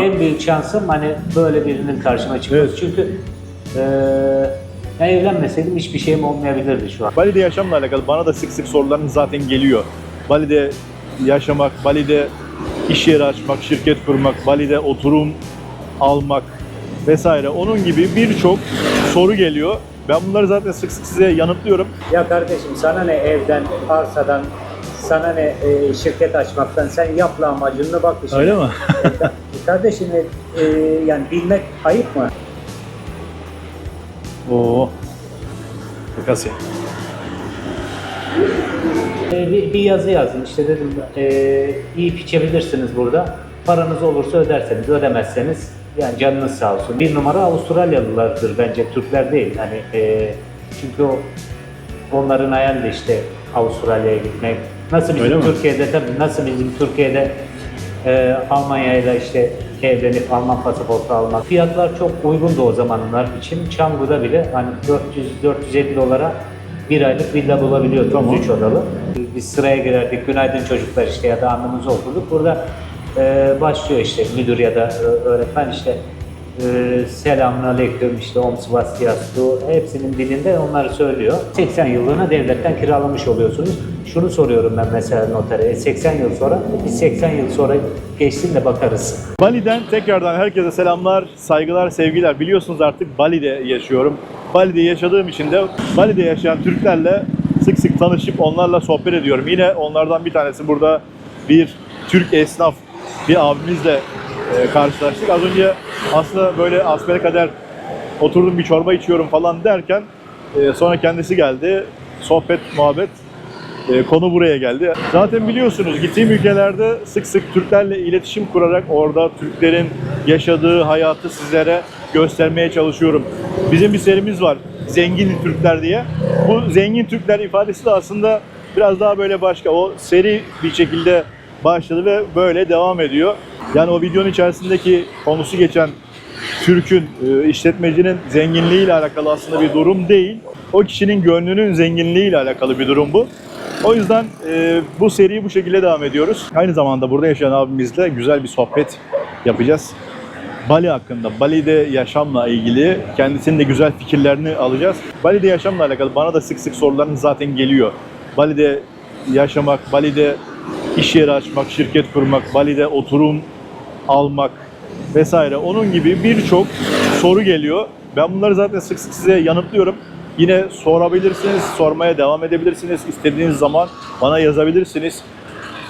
en büyük şansım hani böyle birinin karşıma çıkması. Evet. Çünkü ben evlenmeseydim hiçbir şeyim olmayabilirdi şu an. Bali'de yaşamla alakalı bana da sık sık sorularınız zaten geliyor. Bali'de yaşamak, Bali'de iş yeri açmak, şirket kurmak, Bali'de oturum almak vesaire. Onun gibi birçok soru geliyor. Ben bunları zaten sık sık size yanıtlıyorum. Ya kardeşim sana ne evden, arsadan, sana ne şirket açmaktan, sen yap lahmacununa bak işine. Öyle mi? Kardeşim yani bilmek ayıp mı? Oo. Kasya. Bir yazı yazdım işte dedim yiyip içebilirsiniz burada. Paranız olursa öderseniz, ödemezseniz yani canınız sağ olsun. Bir numara Avustralyalılardır bence, Türkler değil. Hani çünkü onların hayali de işte Avustralya'ya gitmek. Nasıl Öyle bizim mi? Türkiye'de tabii nasıl bizim Türkiye'de Almanya'yla işte evlenip Alman pasaportu almak. Fiyatlar çok uygundu o zamanlar için. Canggu'da bile hani 400-450 dolara bir aylık villa bulabiliyorduk, Tamam. 3 odalı. Biz sıraya girerdik, günaydın çocuklar işte ya da anımızı okurduk. Burada başlıyor işte müdür ya da öğretmen işte selamünaleyküm işte Om Swastiastu hepsinin dilinde onları söylüyor. 80 yıllığına devletten kiralamış oluyorsunuz. Şunu soruyorum ben mesela notere, 80 yıl sonra, biz 80 yıl sonra geçsin de bakarız. Bali'den tekrardan herkese selamlar, saygılar, sevgiler. Biliyorsunuz artık Bali'de yaşıyorum. Bali'de yaşadığım için de Bali'de yaşayan Türklerle sık sık tanışıp onlarla sohbet ediyorum. Yine onlardan bir tanesi burada bir Türk esnaf bir abimizle karşılaştık. Az önce aslında böyle asbelkader oturdum bir çorba içiyorum falan derken sonra kendisi geldi. Sohbet, muhabbet. Konu buraya geldi. Zaten biliyorsunuz gittiğim ülkelerde sık sık Türklerle iletişim kurarak orada Türklerin yaşadığı hayatı sizlere göstermeye çalışıyorum. Bizim bir serimiz var, Zengin Türkler diye. Bu Zengin Türkler ifadesi de aslında biraz daha böyle başka. O seri bir şekilde başladı ve böyle devam ediyor. Yani o videonun içerisindeki konusu geçen Türk'ün, işletmecinin zenginliğiyle alakalı aslında bir durum değil. O kişinin gönlünün zenginliğiyle alakalı bir durum bu. O yüzden bu seriyi bu şekilde devam ediyoruz. Aynı zamanda burada yaşayan abimizle güzel bir sohbet yapacağız. Bali hakkında, Bali'de yaşamla ilgili kendisinin de güzel fikirlerini alacağız. Bali'de yaşamla alakalı bana da sık sık sorularınız zaten geliyor. Bali'de yaşamak, Bali'de iş yeri açmak, şirket kurmak, Bali'de oturum almak vesaire. Onun gibi birçok soru geliyor. Ben bunları zaten sık sık size yanıtlıyorum. Yine sorabilirsiniz, sormaya devam edebilirsiniz. İstediğiniz zaman bana yazabilirsiniz.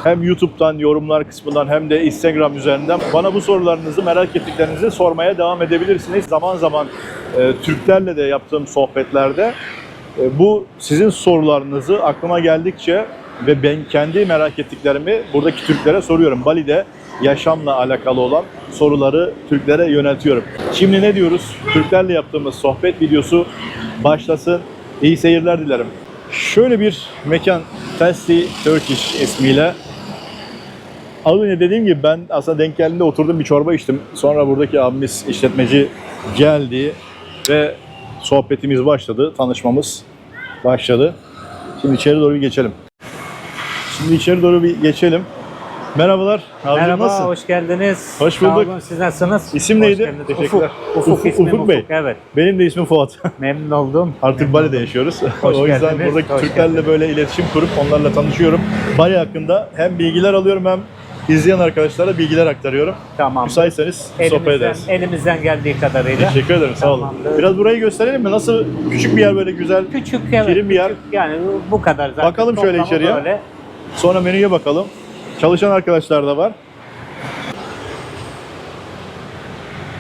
Hem YouTube'dan, yorumlar kısmından hem de Instagram üzerinden bana bu sorularınızı, merak ettiklerinizi sormaya devam edebilirsiniz. Zaman zaman Türklerle de yaptığım sohbetlerde bu sizin sorularınızı aklıma geldikçe ve ben kendi merak ettiklerimi buradaki Türklere soruyorum. Bali'de yaşamla alakalı olan soruları Türklere yöneltiyorum. Şimdi ne diyoruz? Türklerle yaptığımız sohbet videosu başlasın. İyi seyirler dilerim. Şöyle bir mekan, Tasty Turkish ismiyle. Az önce dediğim gibi ben aslında denk geldiğinde oturdum bir çorba içtim. Sonra buradaki abimiz işletmeci geldi ve sohbetimiz başladı, tanışmamız başladı. Şimdi içeri doğru bir geçelim. Merhabalar. Abicim Merhaba, nasılsın? hoş geldiniz. Hoş Sağ bulduk. olun, siz nasılsınız? İsim Hoş neydi? geldiniz. Teşekkürler. Ufuk ismim Ufuk Bey. Evet. Benim de ismim Fuat. Memnun oldum. Artık Memnun Bali'de oldum. yaşıyoruz. Hoş O yüzden geldiniz, buradaki hoş Türklerle geldiniz. böyle iletişim kurup onlarla tanışıyorum. Bali hakkında hem bilgiler alıyorum hem izleyen arkadaşlara bilgiler aktarıyorum. Tamam. Müsaitseniz sohbet ederiz. Elimizden geldiği kadarıyla. Teşekkür ederim, sağ olun. Tamamdır. Biraz burayı gösterelim mi? Nasıl küçük bir yer, böyle güzel, Küçük, evet. şirin bir yer. Küçük, yani bu kadar zaten. Bakalım şöyle Toplamı içeriye. böyle. Sonra menüye bakalım. Çalışan arkadaşlar da var.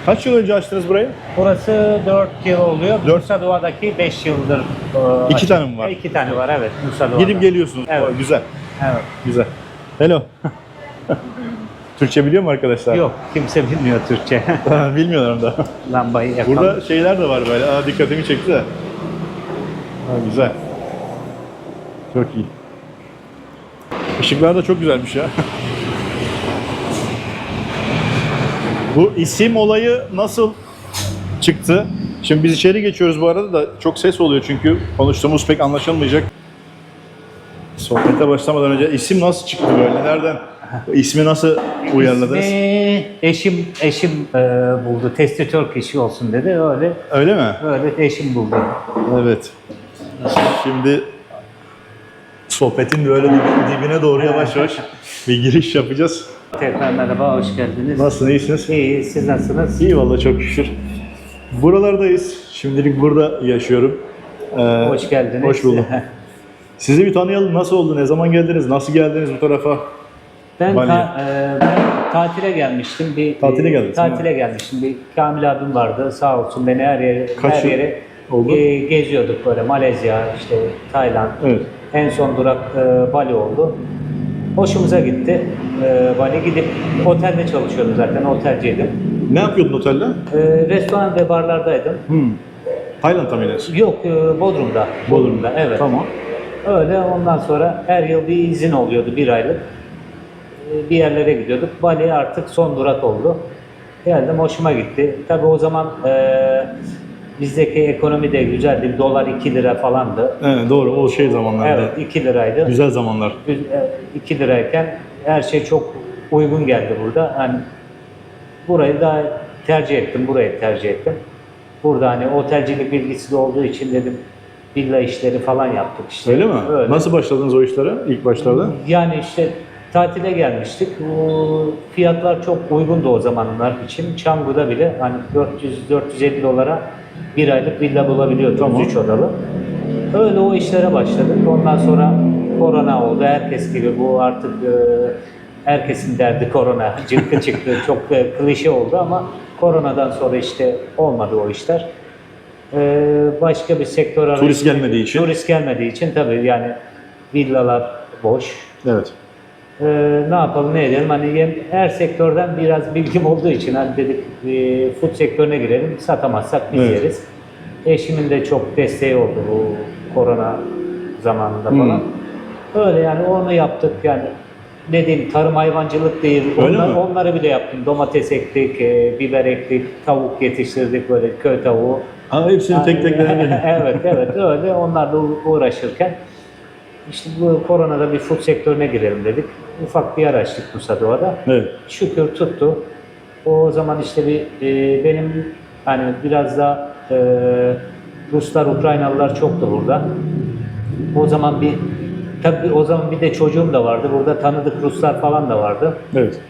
Kaç yıl önce açtınız burayı? Burası 4 yıl oluyor. 4. Nusa Dua'daki 5 yıldır. 2 açık. tane mi var? 2 tane var, evet. Nusa Dua'da. Gidip geliyorsunuz. Evet. O, güzel, Evet. güzel. Hello. Türkçe biliyor mu arkadaşlar? Yok, kimse bilmiyor Türkçe. Bilmiyorlar da. Lambayı yakalım. Burada şeyler de var böyle. Dikkatimi çekti de. Güzel. Çok iyi. Işıklar da çok güzelmiş ya. Bu isim olayı nasıl çıktı? Şimdi biz içeri geçiyoruz bu arada da çok ses oluyor çünkü konuştuğumuz pek anlaşılmayacak. Sohbete başlamadan önce isim nasıl çıktı böyle? Nereden? İsmi nasıl uyarladınız? İsmi eşim buldu. Testi Türk işi olsun dedi. Öyle mi? Öyle eşim buldu. Evet. Şimdi sohbetin böyle dibine doğru yavaş yavaş bir giriş yapacağız. Tekrar merhaba, hoş geldiniz. Nasılsınız, iyisiniz? İyi, siz nasılsınız? İyi vallahi, çok şükür. Buralardayız. Şimdilik burada yaşıyorum. Hoş geldiniz. Hoş bulduk. Sizi bir tanıyalım. Nasıl oldu? Ne zaman geldiniz? Nasıl geldiniz bu tarafa? Ben Bali'ye. ben tatile gelmiştim. Tatile geldiniz, Tatile gelmiştim. Bir Kamil abim vardı. Sağ olsun beni her Kaç yıl yere oldu? Geziyorduk böyle. Malezya, işte Tayland. Evet. En son durak Bali oldu. Hoşumuza gitti. Bali gidip otelde çalışıyordum zaten. Otelciydim. Ne yapıyordun otelde? Restoran ve barlardaydım. Tayland'da mıydınız? Yok, Bodrum'da. Bodrum'da, evet. Tamam. Öyle ondan sonra her yıl bir izin oluyordu, bir aylık. Bir yerlere gidiyorduk. Bali artık son durak oldu. Geldim, hoşuma gitti. Tabii o zaman bizdeki ekonomi de güzeldi. Dolar 2 lira falandı. Evet, doğru. O zamanlarda. Evet, 2 liraydı. Güzel zamanlar. 2 lirayken her şey çok uygun geldi burada. Hani burayı daha tercih ettim, burayı tercih ettim. Burada hani otelcilik bilgisi de olduğu için dedim villa işleri falan yaptık işte. Öyle mi? Öyle. Nasıl başladınız o işlere ilk başlarda? Yani işte tatile gelmiştik. Fiyatlar çok uygundu o zamanlar için. Canggu'da bile hani 400-450 dolara bir aylık villa bulabiliyorduk. Tamam. 3 odalı. Öyle o işlere başladık. Ondan sonra korona oldu. Herkes gibi bu artık herkesin derdi korona. Cıkkı çıktı. Çok klişe oldu ama koronadan sonra işte olmadı o işler. Başka bir sektör arayışında. Turist gelmediği için. Turist gelmediği için tabii yani villalar boş. Evet. Ne yapalım ne edelim hani her sektörden biraz bilgim olduğu için hani dedik food sektörüne girelim, satamazsak biz Evet. yeriz. Eşimin de çok desteği oldu bu korona zamanında falan. Öyle yani onu yaptık yani ne diyeyim tarım hayvancılık değil Öyle mi? onları bile yaptım. Domates ektik, biber ektik, tavuk yetiştirdik böyle köy tavuğu. Ha, hepsini tek tek denedin. Evet öyle onlarla uğraşırken işte bu koronada bir food sektörüne girelim dedik. Ufak bir yer açtık Musa Doğa'da. Evet. Şükür tuttu. O zaman işte benim hani biraz da Ruslar, Ukraynalılar çoktu burada. O zaman tabii o zaman bir de çocuğum da vardı. Burada tanıdık Ruslar falan da vardı. Evet.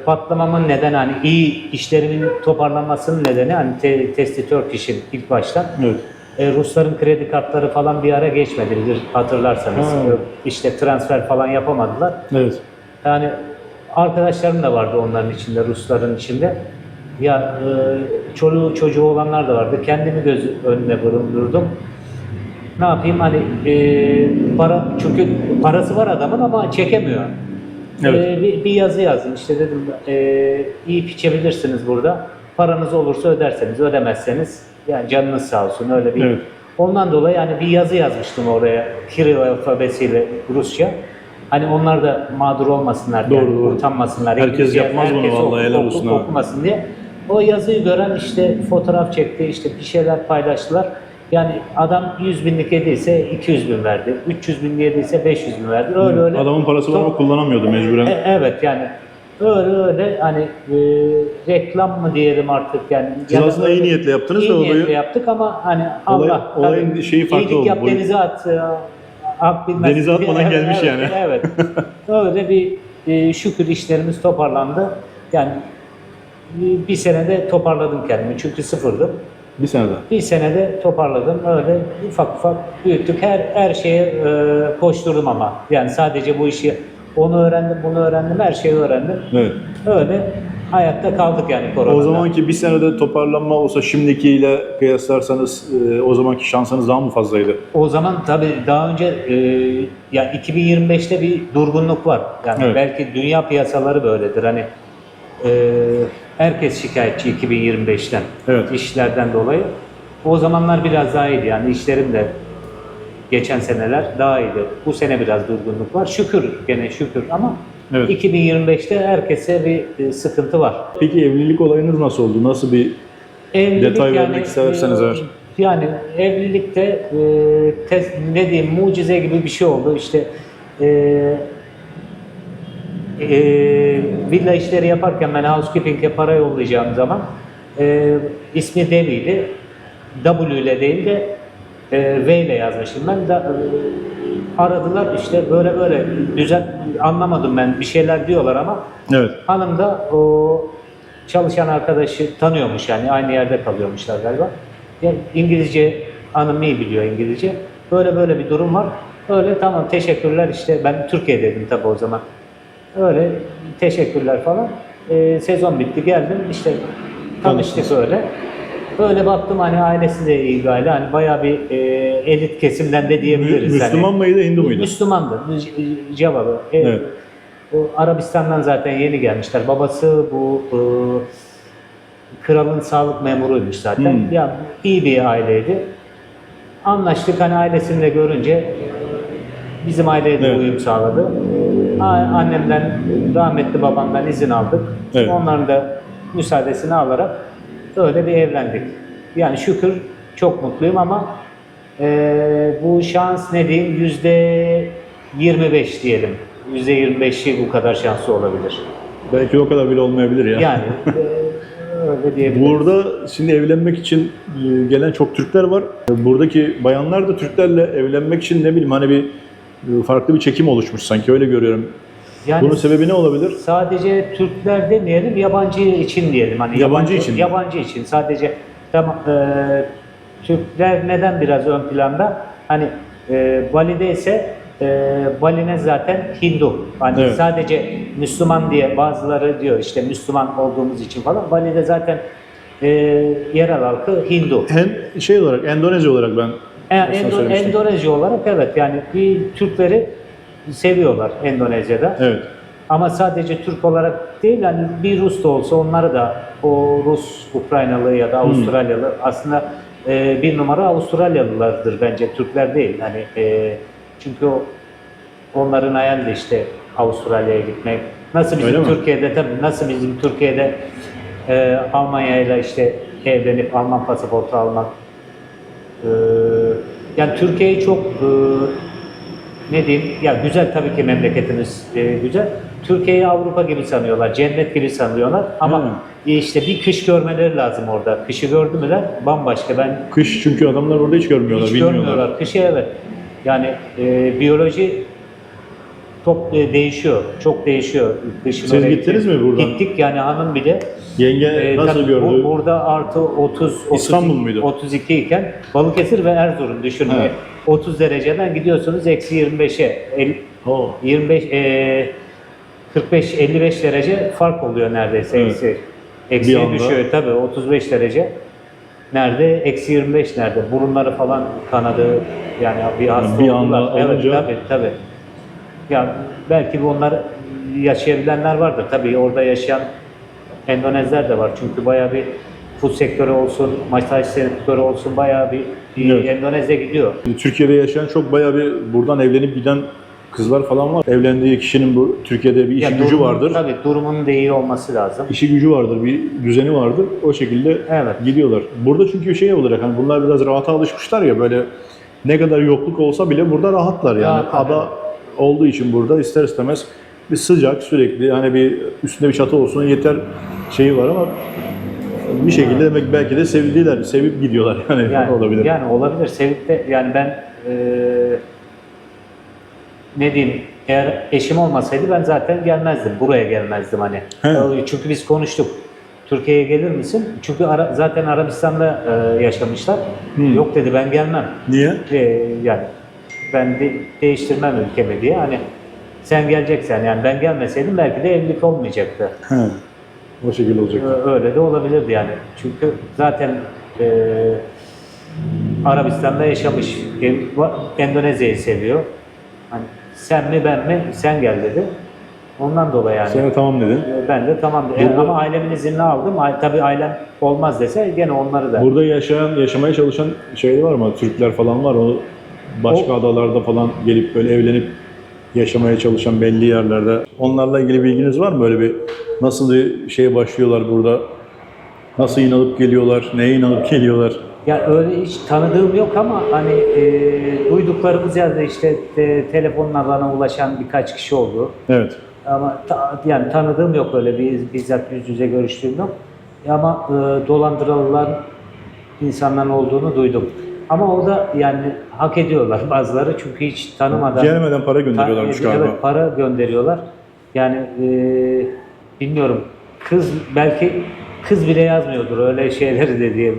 Patlamamın nedeni hani iyi işlerimin toparlanmasının nedeni hani Testi Türk işin ilk baştan. Evet. Rusların kredi kartları falan bir ara geçmedi hatırlarsanız. İşte transfer falan yapamadılar. Evet. Yani arkadaşlarım da vardı onların içinde, Rusların içinde. Ya çoluğu çocuğu olanlar da vardı. Kendimi göz önüne bulundurdum. Ne yapayım hani çünkü parası var adamın ama çekemiyor. Evet. Bir yazı yazdım işte dedim iyi içebilirsiniz burada. Paranız olursa öderseniz, ödemezseniz yani canınız sağ olsun öyle bir. Evet. Ondan dolayı yani bir yazı yazmıştım oraya Kiril alfabesiyle Rusça. Hani onlar da mağdur olmasınlar, Doğru, yani doğru. utanmasınlar. Herkes İngilizce yapmaz bunu herkes vallahi, helal olsun ha. okumasın diye. O yazıyı gören işte fotoğraf çekti, işte bir şeyler paylaştılar. Yani adam 100 binlik yediyse 200 bin verdi, 300 bin yediyse 500 bin verdi. Öyle. Adamın parası var ama kullanamıyordu mecburen. Evet yani öyle hani reklam mı diyelim artık yani. Siz aslında iyi niyetle yaptınız da iyi olayı. niyetle yaptık ama hani Allah Olayın tabii, şeyi farklı iyilik oldu. yap denize at. Ak bilmez. Denize atmadan gelmiş Evet, yani. Evet. Öyle bir şükür işlerimiz toparlandı. Yani bir senede toparladım kendimi çünkü sıfırdım. Bir senede. Bir senede toparladım. Öyle ufak ufak büyüttük. Her şeye koşturdum ama. Yani sadece bu işi onu öğrendim, bunu öğrendim, her şeyi öğrendim. Evet. Öyle hayatta kaldık yani koronada. O zamanki bir senede toparlanma olsa şimdikiyle kıyaslarsanız o zamanki şansınız daha mı fazlaydı? O zaman tabii daha önce ya 2025'te bir durgunluk var. Yani Evet. belki dünya piyasaları böyledir. Hani herkes şikayetçi 2025'ten. Evet. İşlerden dolayı. O zamanlar biraz daha iyiydi. Yani işlerim de geçen seneler daha iyiydi. Bu sene biraz durgunluk var. Şükür gene şükür ama Evet. 2025'te herkese bir sıkıntı var. Peki evlilik olayınız nasıl oldu? Nasıl bir Evlilik detay vermek isterseniz eğer. Yani evlilikte ne diyeyim mucize gibi bir şey oldu. İşte villa işleri yaparken ben housekeeping'e para yollayacağım zaman ismi Demi'ydi. W ile değil de V ile yazmışım. Ben de aradılar işte böyle böyle güzel anlamadım ben bir şeyler diyorlar ama Evet. hanım da o çalışan arkadaşı tanıyormuş yani aynı yerde kalıyormuşlar galiba. Yani İngilizce hanım iyi biliyor İngilizce. Böyle böyle bir durum var. Öyle tamam teşekkürler işte ben Türkiye'deydim tabii o zaman. Öyle teşekkürler falan. Sezon bitti geldim işte tanıştık öyle. Böyle baktım hani ailesi de iyi galiba hani bayağı bir elit kesimden de diyebiliriz. Müslüman hani. mıydı, Hindu muydu? Müslümandı. Cevabı. Evet. O Arabistan'dan zaten yeni gelmişler. Babası bu kralın sağlık memuruymuş zaten. Ya iyi bir aileydi. Anlaştık hani ailesini de görünce bizim aileye de Evet. uyum sağladı. Annemden, rahmetli babamdan izin aldık. Evet. Onların da müsaadesini alarak öyle bir evlendik. Yani şükür çok mutluyum ama bu şans ne diyeyim %25 diyelim. %25'i bu kadar şanslı olabilir. Belki o kadar bile olmayabilir ya. Yani öyle diyebiliriz. Burada şimdi evlenmek için gelen çok Türkler var. Buradaki bayanlar da Türklerle evlenmek için ne bileyim hani bir farklı bir çekim oluşmuş sanki öyle görüyorum. Yani Bunun sebebi ne olabilir? sadece Türkler demeyelim, yabancı için diyelim. Hani Yabancı için mi? Yabancı için sadece tamam. Türkler neden biraz ön planda? Hani Bali'de ise Bali'ne zaten Hindu. Hani Evet. sadece Müslüman diye bazıları diyor işte Müslüman olduğumuz için falan. Bali'de zaten yerel halkı Hindu. Hem şey olarak Endonezya olarak ben aslında söylemiştim. Endonezya olarak evet yani bir Türkleri seviyorlar Endonezya'da. Evet. Ama sadece Türk olarak değil yani bir Rus da olsa onları da o Rus, Ukraynalı ya da Avustralyalı aslında bir numara Avustralyalılardır bence Türkler değil. Hani çünkü onların hayali de işte Avustralya'ya gitmek. Nasıl Öyle bizim mi? Türkiye'de tabii nasıl bizim Türkiye'de Almanya'yla işte evlenip Alman pasaportu almak. Yani Türkiye'yi çok ne diyeyim ya güzel tabii ki memleketimiz güzel. Türkiye'yi Avrupa gibi sanıyorlar, cennet gibi sanıyorlar ama işte bir kış görmeleri lazım orada. Kışı gördü müler bambaşka. Ben Kış çünkü adamlar orada hiç görmüyorlar, hiç bilmiyorlar. görmüyorlar. Kışı evet. Yani biyoloji değişiyor. Çok değişiyor. Kışın Siz oraya gittiniz mi buradan? Gittik yani hanım bile. Yenge nasıl Tabii gördü? Burada artı 30, İstanbul muydu? 32 iken Balıkesir ve Erzurum düşünün. Evet. 30 dereceden gidiyorsunuz eksi 25'e. 25 45-55 derece fark oluyor neredeyse. Evet. Eksi. Bir Eksiye anda. düşüyor tabii 35 derece. Nerede? Eksi 25 nerede? Burunları falan kanadı. Yani bir hasta Bir oldular. anda Evet olunca- tabii. Ya belki bunlar yaşayabilenler vardır. Tabii orada yaşayan Endonezler de var. Çünkü bayağı bir food sektörü olsun, masaj sektörü olsun bayağı bir Evet. Endonezya gidiyor. Türkiye'de yaşayan çok bayağı bir buradan evlenip giden kızlar falan var. Evlendiği kişinin bu Türkiye'de bir işi Ya gücü durumun- vardır. Tabii durumun da iyi olması lazım. İşi gücü vardır, bir düzeni vardır. O şekilde Evet. gidiyorlar. Burada çünkü şey olarak hani bunlar biraz rahata alışmışlar ya böyle ne kadar yokluk olsa bile burada rahatlar yani. Rahat, Ada olduğu için burada ister istemez bir sıcak sürekli hani bir üstünde bir çatı olsun yeter şeyi var ama bir şekilde demek belki de sevdiler, sevip gidiyorlar yani, Yani olabilir. Yani olabilir. Sevip de yani ben ne diyeyim eğer eşim olmasaydı ben zaten gelmezdim. Buraya gelmezdim hani. He. Çünkü biz konuştuk. Türkiye'ye gelir misin? Çünkü zaten Arabistan'da yaşamışlar. Yok dedi ben gelmem. Niye? Yani ben değiştirmem ülkemi diye. Hani sen geleceksen yani ben gelmeseydim belki de evlilik olmayacaktı. He. O şekilde olacak. Öyle de olabilirdi yani. Çünkü zaten Arabistan'da yaşamış. Endonezya'yı seviyor. Hani sen mi ben mi? Sen gel dedi. Ondan dolayı yani. Sonra tamam dedin. Ben de tamam dedim. Burada- Ama ailemin iznini aldım. Tabii ailem olmaz dese gene onları da. Burada yaşamaya çalışan şey var mı? Türkler falan var. O başka adalarda falan gelip böyle evlenip yaşamaya çalışan belli yerlerde. Onlarla ilgili bilginiz var mı? Böyle bir nasıl bir şeye başlıyorlar burada? Nasıl inanıp geliyorlar? Neye inanıp geliyorlar? Ya öyle hiç tanıdığım yok ama hani duyduklarımız yerde işte telefonla bana ulaşan birkaç kişi oldu. Evet. Ama yani tanıdığım yok, öyle bizzat yüz yüze görüştüğüm yok. Ama dolandırılan insanların olduğunu duydum. Ama orada yani hak ediyorlar bazıları, çünkü hiç tanımadan Gelmeden para gönderiyorlarmış galiba. Evet, para gönderiyorlar. Yani bilmiyorum, belki kız bile yazmıyordur öyle şeyleri de diye.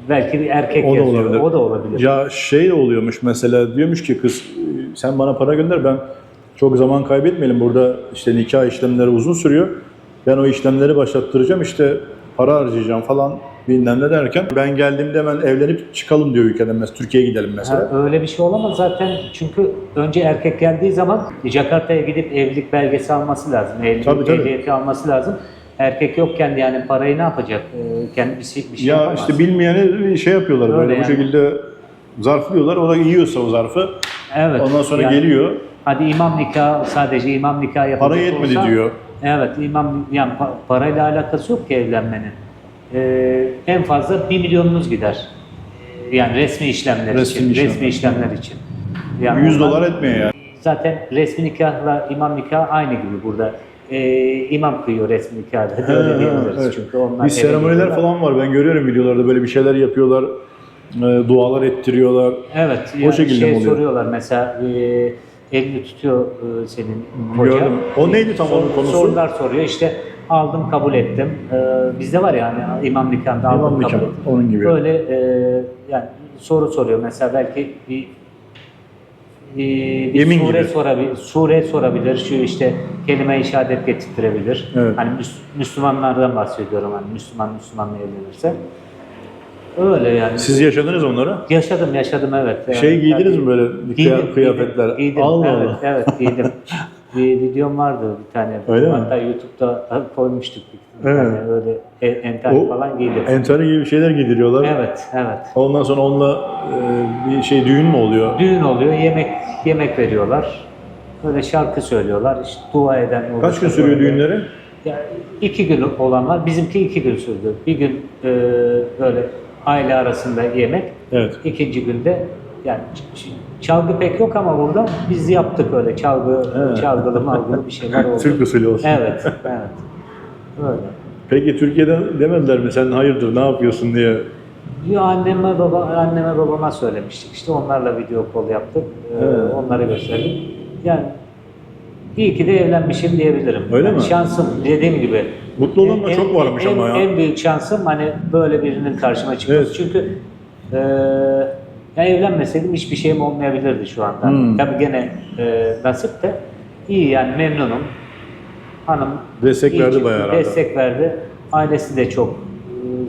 Belki bir erkek O da yazıyor. olabilir. O da olabilir. Ya şey de oluyormuş mesela, diyormuş ki kız sen bana para gönder, ben çok zaman kaybetmeyelim burada, işte nikah işlemleri uzun sürüyor. Ben o işlemleri başlattıracağım, işte para harcayacağım falan bilmem ne derken ben geldiğimde hemen evlenip çıkalım diyor ülkeden, mesela Türkiye'ye gidelim mesela. Öyle bir şey olamaz zaten, çünkü önce erkek geldiği zaman Jakarta'ya gidip evlilik belgesi alması lazım. Tabii. Ehliyeti alması lazım. Erkek yokken yani parayı ne yapacak? Kendi bir şey Ya yapamaz. işte bilmeyeni şey yapıyorlar, Öyle böyle yani. bu şekilde zarflıyorlar, o da yiyorsa o zarfı. Evet. Ondan sonra yani, geliyor. Hadi imam nikahı, sadece imam nikahı yapacak Para yetmedi olsa, diyor. Evet, yani parayla alakası yok ki evlenmenin. En fazla 1 milyonunuz gider. Yani resmi işlemler için. Resmi işlemler için. Yani 100 onlar- dolar etmiyor yani. Zaten resmi nikahla imam nikahı aynı gibi burada. İmam kıyıyor resmi nikahı da, öyle diyebiliriz. Evet. Çünkü onlar Bir seremoniler geliyorlar. falan var, ben görüyorum videolarda, böyle bir şeyler yapıyorlar, dualar ettiriyorlar. Evet, O yani şekilde mi oluyor? soruyorlar mesela, elini tutuyor senin hoca. Gördüm. O neydi tam onun konusu? Sorular soruyor, işte aldım kabul ettim. Bizde var ya hani imam nikahında aldım İmam kabul nikahı, ettim. onun gibi. Böyle yani soru soruyor mesela, belki bir Yemin sure gibi. Sure sorabilir, şu işte kelime-i şehadet getirtirebilir. Evet. Hani Müslümanlardan bahsediyorum, hani Müslümanla evlenirse. Öyle yani. Siz yaşadınız onları? Yaşadım evet. Şey giydiniz mi böyle Giydim, kıyafetler? Giydim. Allah Evet, Allah. evet giydim. Bir videom vardı bir tane. Öyle mi? Hatta YouTube'da koymuştuk bir Evet. tane, öyle entari falan giydim. Entari gibi şeyler giydiriyorlar. Evet. Ondan sonra onunla bir şey, düğün mü oluyor? Düğün oluyor, yemek veriyorlar. Böyle şarkı söylüyorlar, işte dua eden olur. Kaç gün sürüyor düğünleri? Yani 2 gün olan var. Bizimki 2 gün sürdü. Bir gün böyle aile arasında yemek. Evet. İkinci günde yani çalgı pek yok ama burada biz yaptık öyle çalgılı malgılı bir şeyler oldu. Türk usulü olsun. Evet. Öyle. Peki Türkiye'den demediler mi sen hayırdır ne yapıyorsun diye? Anneme babama söylemiştik. İşte onlarla video call yaptık. Evet. Onları gösterdik. Yani iyi ki de evlenmişim diyebilirim. Öyle Yani mi? şansım, dediğim gibi. Mutlu olan da çok varmış ama ya. En büyük şansım hani böyle birinin karşıma çıkması. Evet. Çünkü ya evlenmeseydim hiçbir şeyim olmayabilirdi şu anda. Tabii gene nasip de iyi, yani memnunum. Hanım Destek iyi verdi çıktı, bayağı herhalde. destek verdi. Ailesi de çok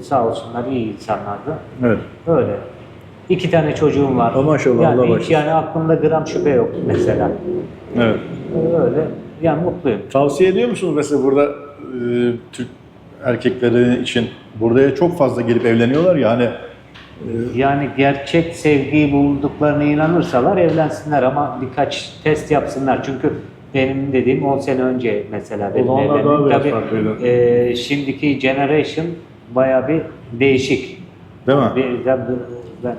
sağ olsunlar, iyi insanlardı. Evet. Öyle. 2 tane çocuğum var. Maşallah, yani Allah hiç başlasın. yani aklımda gram şüphe yok mesela. Evet. Öyle. Yani mutluyum. Tavsiye ediyor musunuz mesela burada Türk erkekleri için? Buraya çok fazla gelip evleniyorlar ya hani. Yani gerçek sevgiyi bulduklarına inanırsalar evlensinler, ama birkaç test yapsınlar. Çünkü benim dediğim 10 sene önce mesela benim zamanlar evlendiğim. daha biraz Tabii farklıydı. şimdiki generation bayağı bir değişik. Değil mi? Ben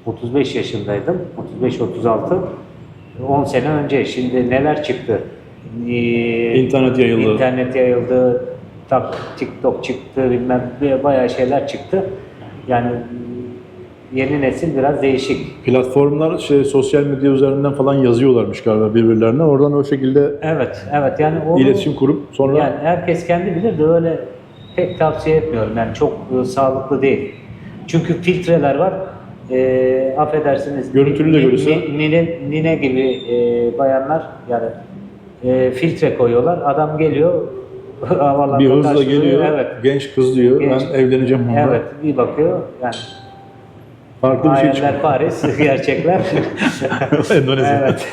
35 yaşındaydım. 35-36. 10 sene önce. Şimdi neler çıktı? İnternet yayıldı. İnternet yayıldı. TikTok çıktı. Bilmem bayağı şeyler çıktı. Yani yeni nesil biraz değişik. Platformlar sosyal medya üzerinden falan yazıyorlarmış galiba birbirlerine. Oradan o şekilde Evet. Yani onu, iletişim kurup sonra yani herkes kendi bilir de öyle pek tavsiye etmiyorum. Yani çok sağlıklı değil. Çünkü filtreler var. Affedersiniz. Görüntülü de görürse. Nine gibi bayanlar yani filtre koyuyorlar. Adam geliyor. havalarda bir hızla karşılıyor. geliyor. Evet. Genç kız diyor. Genç. Ben evleneceğim onunla. Evet. Bir bakıyor. Yani Farklı bir şey çıkıyor. hayaller Paris, gerçekler. Endonezya. Evet.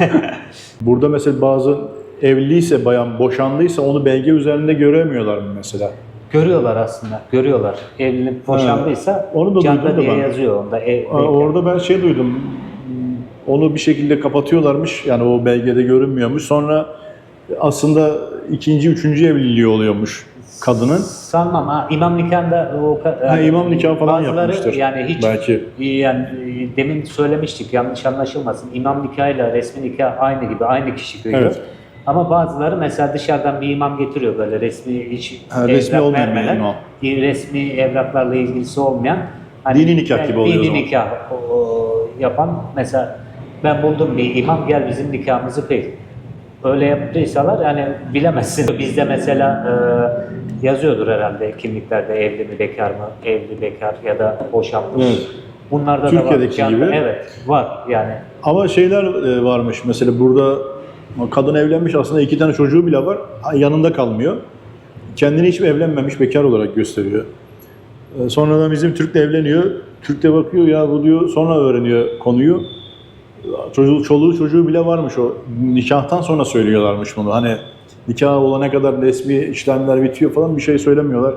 Burada mesela bazı evliyse bayan boşandıysa onu belge üzerinde göremiyorlar mı mesela? Görüyorlar aslında. Görüyorlar. Evlenip boşandıysa Onu da Canda duydum da diye ben. yazıyor onda. Orada ben duydum. Onu bir şekilde kapatıyorlarmış. Yani o belgede görünmüyormuş. Sonra aslında ikinci, üçüncü evliliği oluyormuş kadının. Sanmam ha. İmam nikahında İmam nikahı falan bazıları yapmıştır. yani hiç Belki. yani demin söylemiştik, yanlış anlaşılmasın. İmam nikahıyla resmi nikah aynı gibi, aynı kişi görüyor. Evet. Ama bazıları mesela dışarıdan bir imam getiriyor böyle resmi hiç resmi evrak olmayan bir vermeden, imam. resmi evraklarla ilgisi olmayan hani Dini nikah gibi oluyor o dini zaman. nikah yapan mesela ben buldum bir imam gel bizim nikahımızı kıy. Öyle yaptıysalar yani bilemezsin. Bizde mesela yazıyordur herhalde kimliklerde evli mi bekar mı, evli bekar ya da boşanmış. Evet. Bunlarda Türkiye'deki da var. gibi. Evet var yani. Ama şeyler varmış mesela burada kadın evlenmiş aslında 2 tane çocuğu bile var yanında kalmıyor. Kendini hiç evlenmemiş bekar olarak gösteriyor. Sonradan bizim Türk'le evleniyor. Türk de bakıyor ya bu diyor sonra öğreniyor konuyu. Çoluğu çocuğu bile varmış o. Nikahtan sonra söylüyorlarmış bunu. Hani nikah olana kadar resmi işlemler bitiyor falan bir şey söylemiyorlar.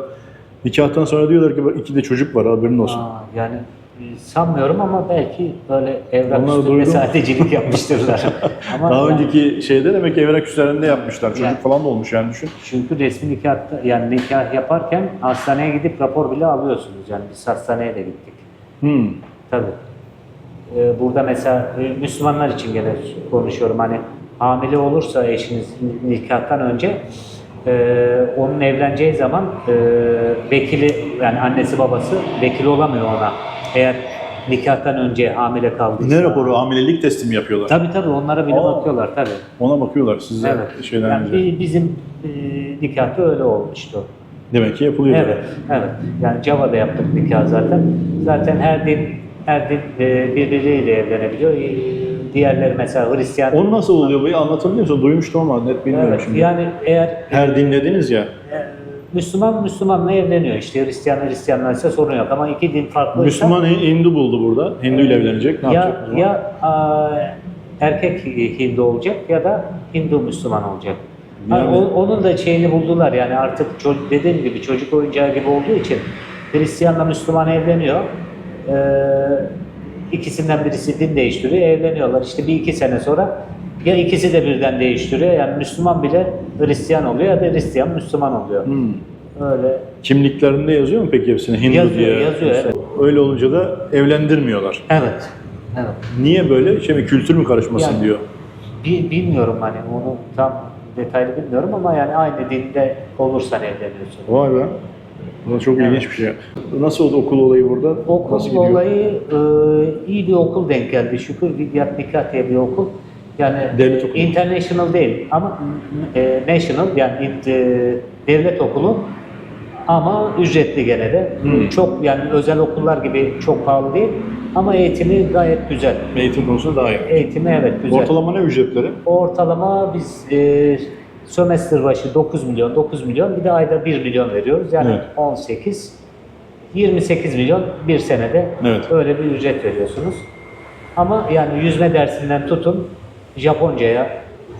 Nikahtan sonra diyorlar ki bak 2 de çocuk var haberin olsun. Yani sanmıyorum ama belki böyle evrak Onlar üstünde duydum. sahtecilik yapmıştırlar. Ama Daha yani, önceki şeyde demek ki evrak üstlerinde yapmışlar. Çocuk Yani- falan da olmuş yani düşün. çünkü resmi nikahta yani nikah yaparken hastaneye gidip rapor bile alıyorsunuz. Yani biz hastaneye de gittik. Tabii. Burada mesela Müslümanlar için gene konuşuyorum. Hani hamile olursa eşiniz nikahtan önce onun evleneceği zaman vekili yani annesi babası vekil olamıyor ona. Eğer nikahtan önce hamile kaldıysa. Ne raporu? Hamilelik testi mi yapıyorlar? Tabii onlara bile bakıyorlar tabii. Ona bakıyorlar size Evet. şeyden Yani önce. bizim nikahta öyle olmuştu. Demek ki yapılıyor. Evet. Yani Cava'da yaptık nikah zaten. Zaten her din birbiriyle evlenebiliyor. Diğerleri mesela Hristiyan. O nasıl oluyor bu? Anlatabiliyor musun? Duymuştum ama net bilmiyorum Evet, şimdi. yani eğer Her dinlediniz ya. Müslümanla evleniyor işte Hristiyanlar ise sorun yok ama iki din farklıysa Müslüman Hindu buldu burada. Hindu ile evlenecek. Ne yapacak o zaman? Erkek Hindu olacak ya da Hindu Müslüman olacak. Yani- Onun da şeyini buldular yani artık dediğim gibi çocuk oyuncağı gibi olduğu için Hristiyanla Müslüman evleniyor. İkisinden birisi din değiştiriyor, evleniyorlar. İşte 1-2 sene sonra ya ikisi de birden değiştiriyor. Yani Müslüman bile Hristiyan oluyor ya da Hristiyan Müslüman oluyor. Öyle. Kimliklerinde yazıyor mu peki hepsini Hindu Yazıyor, diye? yazıyor, evet. Öyle olunca da evlendirmiyorlar. Evet. Niye böyle? Şey mi, kültür mü karışmasın Yani- diyor. Bilmiyorum hani onu tam detaylı bilmiyorum ama yani aynı dinde olursan evleniyorsun. Vay be. Bu da çok ilginç bir şey. Nasıl oldu okul olayı burada? Nasıl Okul gidiyor? olayı iyi bir okul denk geldi şükür. Vidyat Nikah diye bir okul. Yani Devlet okulu. international değil ama national yani devlet okulu ama ücretli gene de. Çok yani özel okullar gibi çok pahalı değil ama eğitimi gayet güzel. Eğitim konusunda daha iyi. Eğitimi evet güzel. Ortalama ne ücretleri? Ortalama biz sömestr başı 9 milyon bir de ayda 1 milyon veriyoruz. Yani Evet. 28 milyon bir senede Evet. öyle bir ücret veriyorsunuz. Ama yani yüzme dersinden tutun Japonca'ya,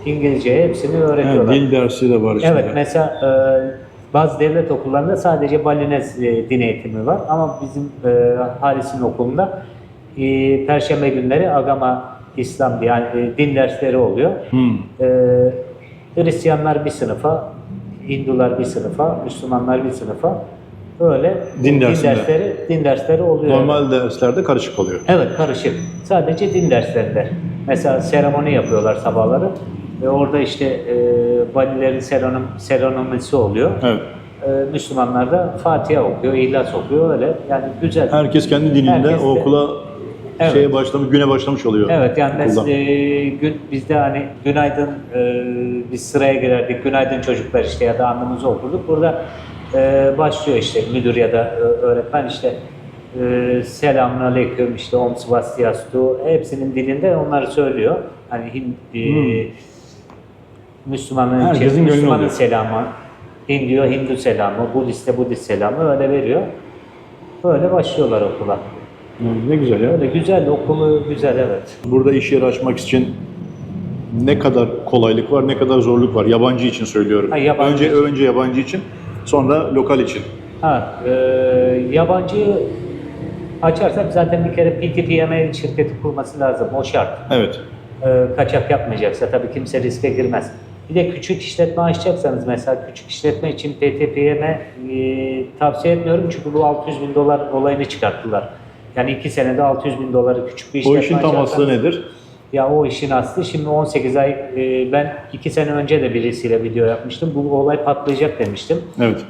İngilizce'ye hepsini öğretiyorlar. Dil dersi de var içinde. Evet mesela bazı devlet okullarında sadece Balinez din eğitimi var ama bizim Halis'in okulunda Perşembe günleri Agama İslam yani din dersleri oluyor. Hristiyanlar bir sınıfa, Hindular bir sınıfa, Müslümanlar bir sınıfa öyle Din dersinde. din dersleri oluyor. Normal derslerde karışık oluyor. Evet karışık. Sadece din derslerinde. Mesela seremoni yapıyorlar sabahları. Orada işte valilerin seremonisi oluyor. Evet. Müslümanlar da Fatiha okuyor, İhlas okuyor öyle. Yani güzel. Herkes kendi dininde Herkes de- o okula Evet. güne başlamış oluyor. Evet yani Okuldan. bizde hani günaydın biz sıraya girerdik. Günaydın çocuklar işte ya da anlamızı okurduk. Burada başlıyor işte müdür ya da öğretmen işte selamünaleyküm işte Om Swastiastu hepsinin dilinde onları söylüyor. Hani Herkesin gönlü Müslümanın oluyor. selamı, Hindu'ya Hindu selamı, Budist'e Budist selamı öyle veriyor. Böyle başlıyorlar okula. Ne güzel ya. Öyle güzel, okulu güzel evet. Burada iş yeri açmak için ne kadar kolaylık var, ne kadar zorluk var. Yabancı için söylüyorum. Ha, yabancı için. Önce yabancı için, sonra lokal için. Yabancı açarsak zaten bir kere PTPMA şirketi kurması lazım. O şart. Evet. Kaçak yapmayacaksa tabii kimse riske girmez. Bir de küçük işletme açacaksanız mesela küçük işletme için PTPMA tavsiye etmiyorum çünkü bu 600 bin dolar olayını çıkarttılar. Yani 2 senede 600 bin doları küçük bir işletme O işin tam açarsanız- aslı nedir? Ya o işin aslı. Şimdi 18 ay, ben 2 sene önce de birisiyle video yapmıştım. Bu olay patlayacak demiştim. Evet.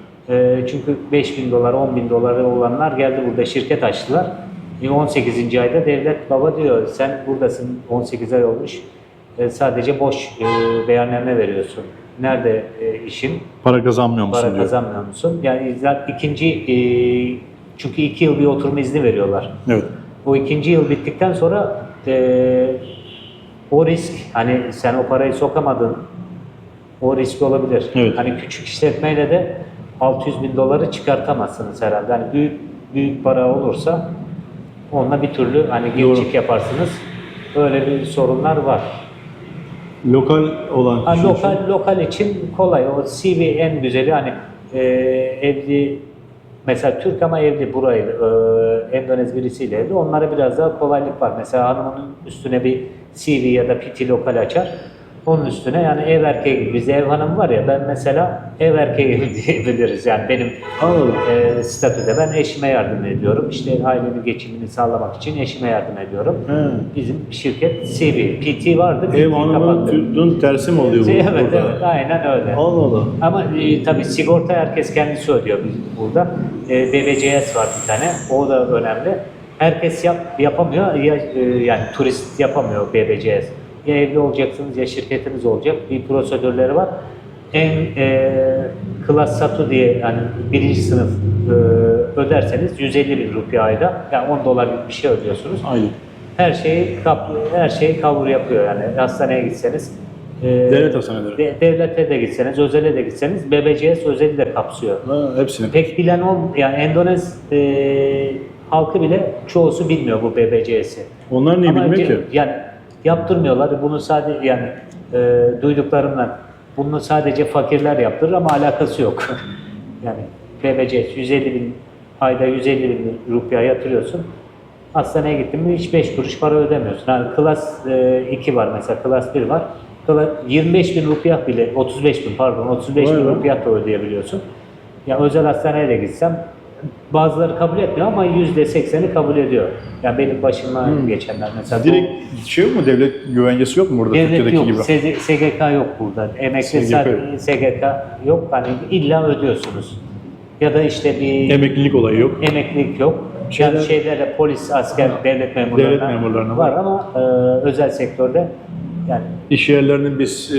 Çünkü 5.000 dolar, 10.000 doları olanlar geldi burada şirket açtılar. 18. ayda devlet baba diyor sen buradasın 18 ay olmuş. Sadece boş beyanname veriyorsun. Nerede işin? Para kazanmıyor musun Para diyor. kazanmıyor musun? Yani zaten çünkü 2 yıl bir oturma izni veriyorlar. Evet. O 2. yıl bittikten sonra o risk, hani sen o parayı sokamadın, o risk olabilir. Evet. Hani küçük işletmeyle de 600.000 doları çıkartamazsınız herhalde. Hani büyük para olursa onunla bir türlü hani girişik yaparsınız. Öyle bir sorunlar var. Lokal olan Ha, kişi için- lokal için kolay. O CV en güzeli hani evli, mesela Türk ama evli burayı Endonez birisiyle evli. Onlara biraz daha kolaylık var. Mesela hanımının üstüne bir CV ya da PT lokal açar. Onun üstüne yani ev erkeği gibi. Bizde ev hanım var ya, ben mesela ev erkeği diyebiliriz. Yani benim Anladım. statüde ben eşime yardım ediyorum. İşte ailemin geçimini sağlamak için eşime yardım ediyorum. He. Bizim şirket CV. PT vardı. Ev PT hanımın kapattı. Türk'ün tersi mi oluyor bu Evet, burada? evet, aynen öyle. Allah Allah. Ama tabii sigorta herkes kendisi ödüyor burada. BBCS var bir tane, o da önemli. Herkes yapamıyor, yani turist yapamıyor BBCS. Ya evli olacaksınız ya şirketiniz olacak, bir prosedürleri var. En klas satu diye yani birinci sınıf öderseniz 150.000 rupiye ayda, yani 10 dolar gibi bir şey ödüyorsunuz. Aynen. Her şeyi cover yapıyor yani. Hastaneye gitseniz, Devlet hastaneleri. devlete de gitseniz, özele de gitseniz BBCS özeli de kapsıyor. Ha, hepsini. Pek bilen yani Endonez halkı bile çoğusu bilmiyor bu BBCS'i. Onlar niye bilmiyor ki? Yani yaptırmıyorlar. Bunu sadece yani duyduklarımdan bunu sadece fakirler yaptırır ama alakası yok. Yani BBCS 150.000 ayda 150.000 rupiye yatırıyorsun. Hastaneye gittin mi hiç 5 kuruş para ödemiyorsun. Yani klas 2 var mesela, klas 1 var. 25.000 rupiye bile, 35.000 pardon, 35.000 Vay be. rupiye de ödeyebiliyorsun. Ya özel hastaneye de gitsem bazıları kabul etmiyor ama %80'i kabul ediyor. Yani benim başımdan geçenler mesela. Direkt şey yok mu? Devlet güvencesi yok mu burada Devlet Türkiye'deki yok, gibi? SGK yok burada. Emekli SGK yok. SGK yok. Hani illa ödüyorsunuz. Ya da işte bir Emeklilik olayı yok. emeklilik yok. Şeyler- Yani şeylerle polis, asker, devlet memurlarına var. var ama özel sektörde yani İş yerlerinin biz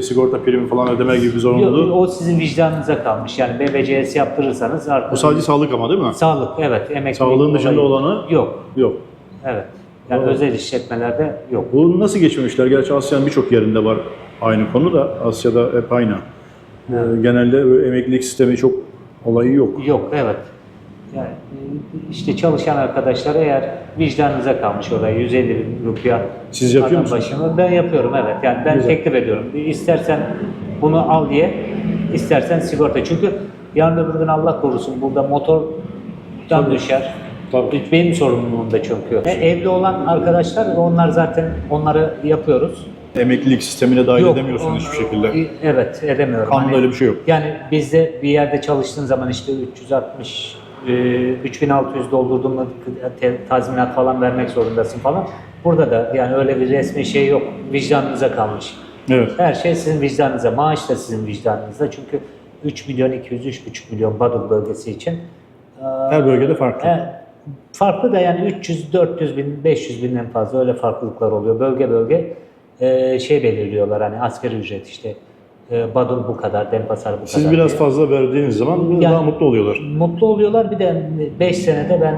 sigorta primi falan ödeme gibi bir zorunluluğu. o sizin vicdanınıza kalmış. Yani BBCS yaptırırsanız artık Bu sadece sağlık ama değil mi? sağlık, evet, emeklilik Sağlığın dışında olayı olanı yok. yok. Evet. Yani Evet. özel işletmelerde yok. Bu nasıl geçmemişler? Gerçi Asya'nın birçok yerinde var aynı konu da. Asya'da hep aynı. Genelde böyle emeklilik sistemi çok olayı yok. Yok, evet. Yani işte çalışan arkadaşlar eğer vicdanınıza kalmış olay 150.000 rupiye Siz yapıyor adam musunuz? başına, ben yapıyorum, evet. Yani ben Güzel. teklif ediyorum. İstersen bunu al ye, istersen sigorta. Çünkü yarın öbür gün Allah korusun burada motordan düşer. Tabii. Benim sorumluluğumda çünkü. Evli olan arkadaşlar, onlar zaten onları yapıyoruz. Emeklilik sistemine dahil Yok, edemiyorsun hiçbir şekilde. Evet, edemiyorum. Kanunda öyle bir şey yok. Yani bizde bir yerde çalıştığın zaman işte 3600 doldurduğunda tazminat falan vermek zorundasın falan. Burada da yani öyle bir resmi şey yok. Vicdanınıza kalmış. Evet. Her şey sizin vicdanınıza. Maaş da sizin vicdanınızda. Çünkü 3.200.000-3.5 milyon Badum bölgesi için. Her bölgede farklı. Farklı da yani 300-400 bin, 500 binden fazla öyle farklılıklar oluyor. Bölge bölge şey belirliyorlar hani asgari ücret işte. Badum bu kadar, Denpasar bu kadar. Siz biraz diye. fazla verdiğiniz zaman Yani- daha mutlu oluyorlar. Mutlu oluyorlar. Bir de 5 senede ben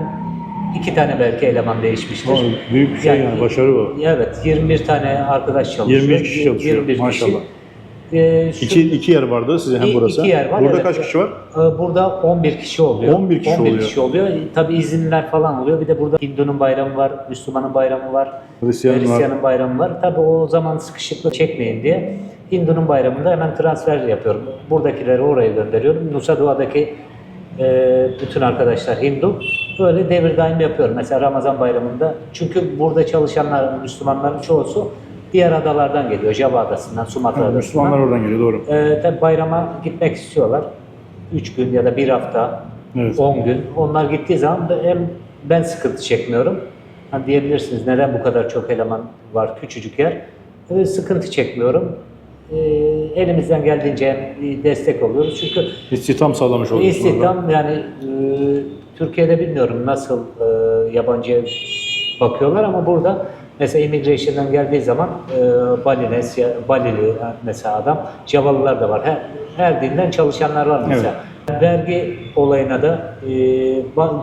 2 tane belki eleman değişmiştir. Büyük bir şey yani başarı bu. Evet, 21 tane arkadaş çalışıyor. 21 kişi çalışıyor, 21 kişi. maşallah. Şu- İki yer vardı sizin hem burası. İki yer var. Burada evet. kaç kişi var? Burada 11 kişi oluyor. 11 kişi oluyor. kişi oluyor. Tabii izinler falan oluyor. Bir de burada Hindu'nun bayramı var, Müslümanın bayramı var, Hristiyanın bayramı var. Tabii o zaman sıkışıklık çekmeyin diye Hindu'nun bayramında hemen transfer yapıyorum. Buradakileri oraya gönderiyorum. Nusa Dua'daki bütün arkadaşlar Hindu. Böyle devir daim yapıyorum. Mesela Ramazan bayramında. Çünkü burada çalışanlar, Müslümanların çoğusu diğer adalardan geliyor. Java adasından, Sumatra adasından. Müslümanlar oradan geliyor doğru. Tabii bayrama gitmek istiyorlar. 3 gün ya da 1 hafta, Evet. 10 gün. Onlar gittiği zaman da hem ben sıkıntı çekmiyorum, Hani diyebilirsiniz neden bu kadar çok eleman var küçücük yer. Sıkıntı çekmiyorum. Elimizden geldiğince destek oluyoruz. Çünkü İstihdam sağlamış oluyorsunuz. İstihdam yani Türkiye'de bilmiyorum nasıl yabancıya bakıyorlar ama burada mesela immigration'dan geldiği zaman Balili mesela adam, Javalılar da var. Her dinden çalışanlar var mesela. Vergi olayına da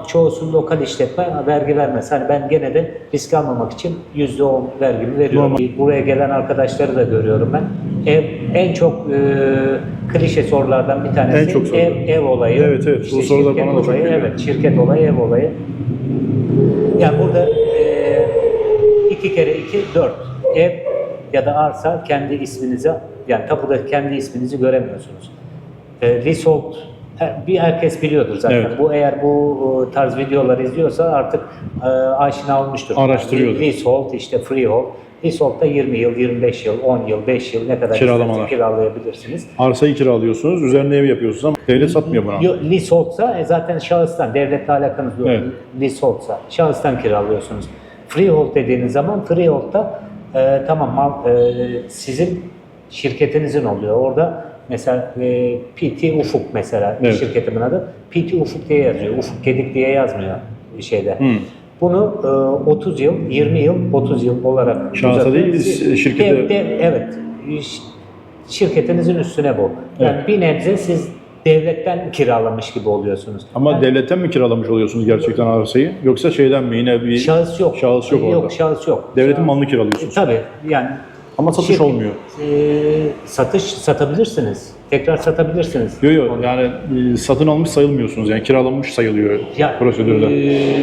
çoğusu lokal işletme vergi vermez. Hani ben gene de risk almamak için %10 vergimi veriyorum. Buraya gelen arkadaşları da görüyorum ben. En çok klişe sorulardan bir tanesi En çok ev olayı. Evet, evet. İşte Bu sorular şirket bana da çok olayı, geliyor. evet, şirket olayı, ev olayı. Yani burada 2 kere 2 4 ev ya da arsa kendi isminize, yani tapuda kendi isminizi göremiyorsunuz. Leasehold herkes biliyordur zaten. Evet. Eğer bu tarz videoları izliyorsa artık aşina olmuştur. Araştırıyordur. Leasehold, işte freehold. Leasehold'da 20 yıl, 25 yıl, 10 yıl, 5 yıl ne kadar Kiralamalar. kiralayabilirsiniz. Arsayı kiralıyorsunuz, üzerine ev yapıyorsunuz ama devlet satmıyor buna. Leasehold'sa zaten şahıstan, devletle alakanız yok. Evet. Leasehold'sa şahıstan kiralıyorsunuz. Freehold dediğiniz zaman freehold'da tamam sizin şirketinizin oluyor. Orada mesela PT Ufuk mesela Evet. şirketimin adı. PT Ufuk diye yazıyor. Ufuk Gedik diye yazmıyor şeyde. Bunu 30 yıl, 20 yıl, 30 yıl olarak Şahsa değil, şirkete. Evet. Şirketinizin üstüne bu. Yani Evet. bir nebze siz devletten kiralamış gibi oluyorsunuz. Ama Yani devletten mi kiralamış oluyorsunuz gerçekten arsayı? Yoksa şeyden mi yine bir şahıs yok. Şahıs yok orada. Yok, şahıs yok. Devletin malını kiralıyorsunuz. Tabii yani Ama satış olmuyor. Satabilirsiniz. Tekrar satabilirsiniz. Yok yani satın almış sayılmıyorsunuz yani kiralanmış sayılıyor prosedürde.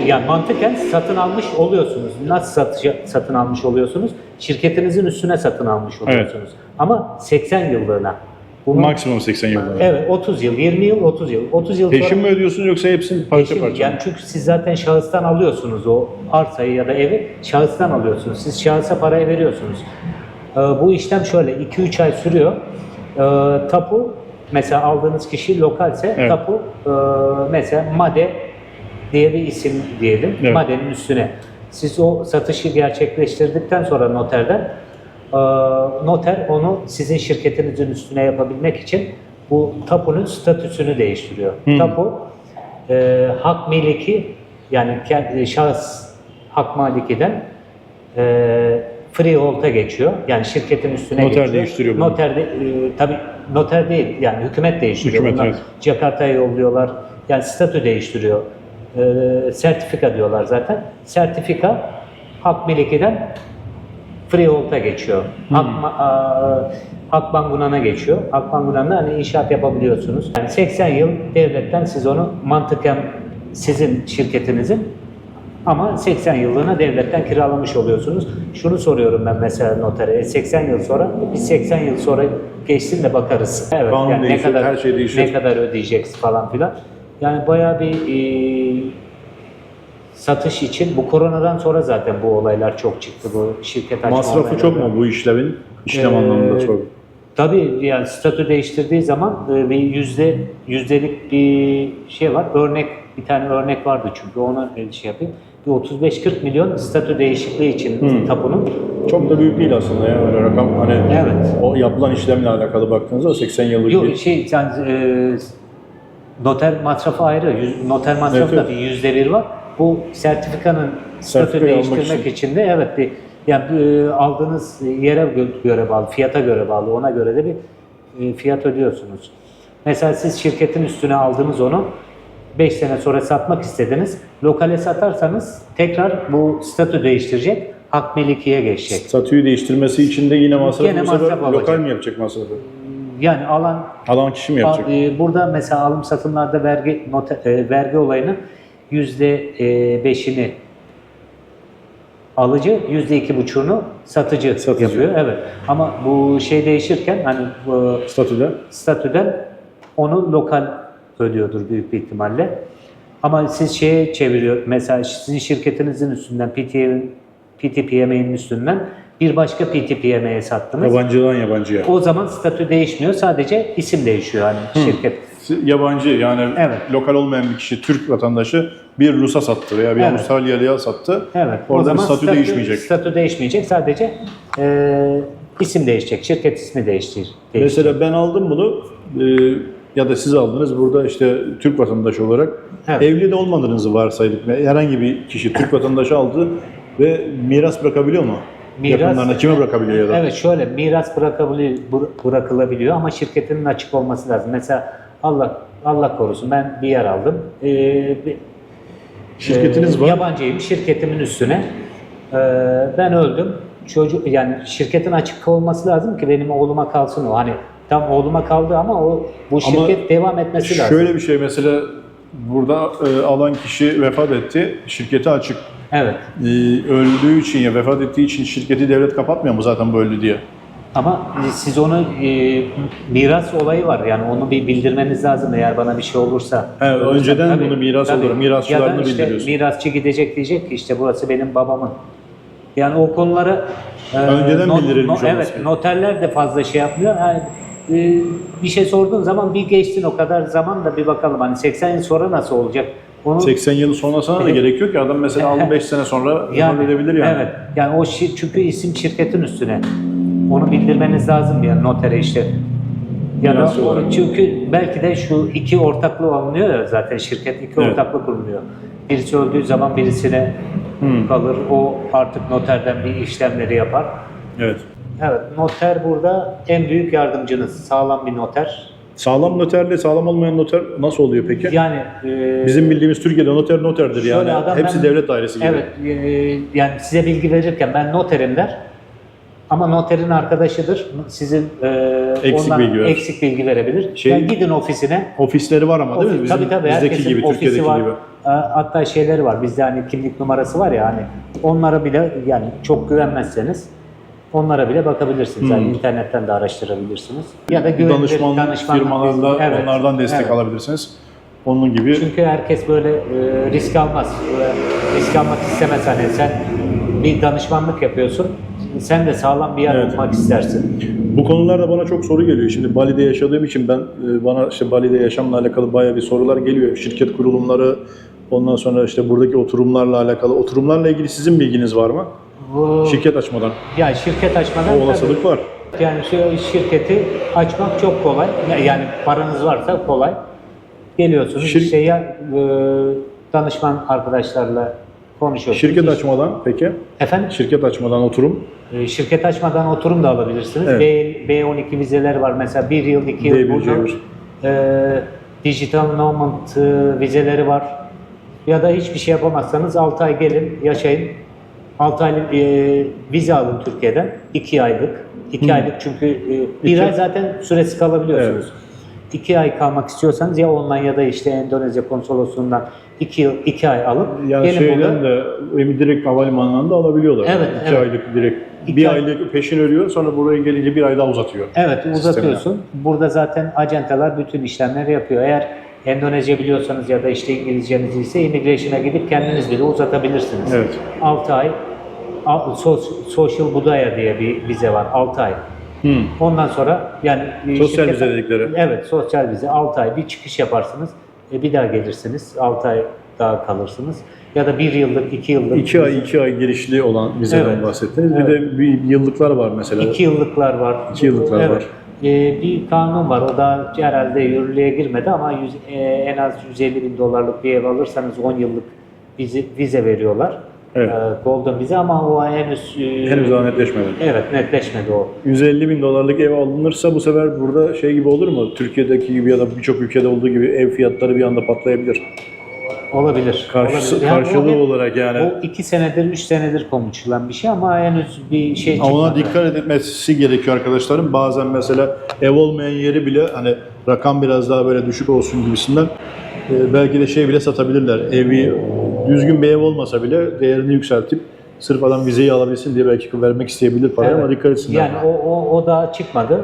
Yani mantıken satın almış oluyorsunuz. Nasıl satın almış oluyorsunuz? Şirketinizin üstüne satın almış oluyorsunuz. Ama 80 yıllığına. Bunu, Maksimum 80 yıl. evet 30 yıl, 20 yıl, 30 yıl. 30 yıl Peşin sonra mi ödüyorsunuz yoksa hepsini parça peşin, parça? yani çünkü siz zaten şahıstan alıyorsunuz o arsayı ya da evi şahıstan alıyorsunuz. Siz şahısa parayı veriyorsunuz. Bu işlem şöyle 2-3 ay sürüyor. Tapu mesela aldığınız kişi lokalse Evet. tapu mesela Made diye bir isim diyelim. Evet. Madenin üstüne. Siz o satışı gerçekleştirdikten sonra noterden noter onu sizin şirketinizin üstüne yapabilmek için bu tapunun statüsünü değiştiriyor. Tapu hak miliki yani şahıs hak malikiden freehold'a geçiyor. Yani şirketin üstüne Noter geçiyor. değiştiriyor bunu. Tabii noter değil yani hükümet değiştiriyor. Hükümet, Bunlar evet. Jakarta'ya yolluyorlar. Yani statü değiştiriyor. Sertifika diyorlar zaten. Sertifika hak milikiden freehold'a geçiyor. Hakbangunan'a geçiyor. Hakbangunan'da hani inşaat yapabiliyorsunuz. Yani 80 yıl devletten siz onu mantıken sizin şirketinizin ama 80 yıllığına devletten kiralamış oluyorsunuz. Şunu soruyorum ben mesela notere. 80 yıl sonra, biz 80 yıl sonra geçsin de bakarız. Evet, Kanun yani değişir, her şey değişir. ne kadar ödeyeceksin falan filan. Yani bayağı bir satış için bu koronadan sonra zaten bu olaylar çok çıktı. Bu şirket açma Masrafı olayları. çok mu bu işlemin? İşlem anlamında çok. Tabii yani statü değiştirdiği zaman bir yüzdelik bir şey var. Bir tane örnek vardı çünkü ona şey yapayım. Bir 35-40 milyon statü değişikliği için tapunun. Çok da büyük değil aslında ya öyle rakam. Hani Evet. o yapılan işlemle alakalı baktığınızda 80 yıllık Yok bir... noter masrafı ayrı. Noter masrafı da Evet, bir %1 var. Bu sertifikanın statü Sertifikayı almak değiştirmek için. için de evet aldığınız yere göre bağlı, fiyata göre bağlı. Ona göre de bir fiyat ödüyorsunuz. Mesela siz şirketin üstüne aldınız onu. 5 sene sonra satmak istediniz. Lokale satarsanız tekrar bu statü değiştirecek. Hak milikiye geçecek. Statüyü değiştirmesi için de yine masrafı Gene bu sefer masraf lokal olacak. mi yapacak masrafı? Yani Alan kişi mi yapacak? burada mesela alım satımlarda vergi olayının %5'ini alıcı, %2,5'unu satıcı yapıyor. Evet. Ama bu şey değişirken hani bu statüden onu lokal ödüyordur büyük bir ihtimalle. Ama siz şeye çeviriyor mesela sizin şirketinizin üstünden PTPMA'nin üstünden bir başka PTPMA'ye sattınız. Yabancıdan yabancıya. O zaman statü değişmiyor. Sadece isim değişiyor hani şirket. yabancı yani Evet. lokal olmayan bir kişi, Türk vatandaşı bir Rus'a sattı veya bir Evet. Avustralyalıya sattı. Evet. Orada bir statü değişmeyecek. Statü değişmeyecek. Sadece isim değişecek. Şirket ismi değişecek. Mesela ben aldım bunu ya da siz aldınız. Burada işte Türk vatandaşı olarak Evet. evli de olmadığınızı varsaydık. Herhangi bir kişi Türk vatandaşı aldı ve miras bırakabiliyor mu? Yakınlarına kime bırakabiliyor ya da? Evet, şöyle miras bırakılabiliyor ama şirketinin açık olması lazım. Mesela Allah korusun ben bir yer aldım. Şirketiniz var. Yabancıyım. Şirketimin üstüne ben öldüm. Çocuk yani şirketin açık olması lazım ki benim oğluma kalsın o. Hani tam oğluma kaldı ama bu şirket devam etmesi lazım. Şöyle bir şey mesela burada alan kişi vefat etti. Şirketi açık. Evet. Öldüğü için ya vefat ettiği için şirketi devlet kapatmıyor mu zaten böyle diye? Ama siz onu miras olayı var yani onu bir bildirmeniz lazım eğer bana bir şey olursa. Evet, önceden Tabii, bunu miras tabii. olarak mirasçılarını ya da işte bildiriyorsun. mirasçı gidecek diyecek ki işte burası benim babamın. Yani o konuları Önceden bildirilmiş olması evet, gerekiyor. noterler de fazla şey yapmıyor. Yani, bir şey sorduğun zaman bir geçsin o kadar zaman da bir bakalım hani 80 yıl sonra nasıl olacak? Onu 80 yıl sonrasına da gerek yok ki adam mesela aldı 5 sene sonra vefat edebilir yani. Evet. Yani çünkü isim şirketin üstüne. Onu bildirmeniz lazım yani notere işte. Ya da Mirasçı olarak. çünkü belki de şu iki ortaklığı alınıyor ya zaten şirket iki Evet. ortaklık kuruluyor. Birisi öldüğü zaman birisine kalır. O artık noterden bir işlemleri yapar. Evet. Evet, noter burada en büyük yardımcınız. Sağlam bir noter. Sağlam noterle sağlam olmayan noter nasıl oluyor peki? Yani Bizim bildiğimiz Türkiye'de noterdir şöyle yani. adam Hepsi ben- devlet dairesi gibi. Evet, yani size bilgi verirken ben noterim der. Ama noterin arkadaşıdır. Sizin Eksik ondan bilgi verir. eksik bilgi verebilir. Yani gidin ofisine. Ofisleri var ama değil mi? Bizim, Tabii bizdeki herkesin gibi, ofisi Türkiye'deki var. gibi. Hatta şeyleri var. Bizde hani kimlik numarası var ya hani onlara bile yani çok güvenmezseniz onlara bile bakabilirsiniz. Yani internetten de araştırabilirsiniz. Ya da güvenilir Danışmanlık firmalarla Evet, onlardan destek evet. alabilirsiniz. Onun gibi. Çünkü herkes böyle risk almaz. Risk almak istemez hani sen bir danışmanlık yapıyorsun. Sen de sağlam bir yer Evet. bulmak istersin. Bu konularda bana çok soru geliyor. Şimdi Bali'de yaşadığım için bana işte Bali'de yaşamla alakalı bayağı bir sorular geliyor. Şirket kurulumları, ondan sonra işte buradaki oturumlarla alakalı. Oturumlarla ilgili sizin bilginiz var mı? Bu, Şirket açmadan. ya şirket açmadan O olasılık tabii, var. yani şu şirketi açmak çok kolay. Yani paranız varsa kolay. Geliyorsunuz işte ya danışman arkadaşlarla konuşuyorsunuz. Şirket açmadan peki? Efendim? Şirket açmadan oturum. Şirket açmadan oturum da alabilirsiniz. Evet. B12 vizeler var mesela 1 yıl 2 yıl B1, bunun digital nomad vizeleri var. Ya da hiçbir şey yapamazsanız 6 ay gelin yaşayın. 6 aylık vize alın Türkiye'den. 2 aylık. 2 aylık çünkü 1 ay zaten süresi kalabiliyorsunuz. Evet. 2 ay kalmak istiyorsanız ya ondan ya da işte Endonezya konsolosluğundan 2 ay alıp Yani gelin şeyden burada. de direkt havalimanından da alabiliyorlar. Evet, Yani 2 evet. aylık direkt. 2 Bir ay- aylık peşin ödüyor, sonra buraya gelince bir ay daha uzatıyor. Evet uzatıyorsun. Burada zaten acenteler bütün işlemleri yapıyor. Eğer Endonezya biliyorsanız ya da işte İngilizceniz ise immigration'a gidip kendiniz bile uzatabilirsiniz. Evet. 6 ay Social Budaya diye bir vize var 6 ay. Ondan sonra yani Sosyal vize dedikleri. Evet, sosyal vize 6 ay bir çıkış yaparsınız. Bir daha gelirsiniz. 6 ay daha kalırsınız. Ya da 1 yıllık, 2 yıllık. 2 ay girişli olan vizeden Evet. bahsettiniz. Evet. Bir de bir yıllıklar var mesela. 2 yıllıklar var. 2 yıllıklar Evet. var. Bir kanun var. O da herhalde yürürlüğe girmedi ama en az 150 bin dolarlık bir ev alırsanız 10 yıllık vize veriyorlar. Evet. Golden vize ama o Henüz daha netleşmedi. Evet, netleşmedi o. 150 bin dolarlık ev alınırsa bu sefer burada şey gibi olur mu? Türkiye'deki gibi ya da birçok ülkede olduğu gibi ev fiyatları bir anda patlayabilir. Olabilir. Karşısı, olabilir. Yani karşılığı o hep- olarak yani. O 2 senedir, 3 senedir konuşulan bir şey ama henüz bir şey çıkmadı. Ona dikkat etmesi gerekiyor arkadaşlarım. Bazen mesela ev olmayan yeri bile hani rakam biraz daha böyle düşük olsun gibisinden belki de şey bile satabilirler. Evi düzgün bir ev olmasa bile değerini yükseltip sırf adam vizeyi alabilsin diye belki vermek isteyebilir parayı ama dikkat etsinler. Yani o da çıkmadı.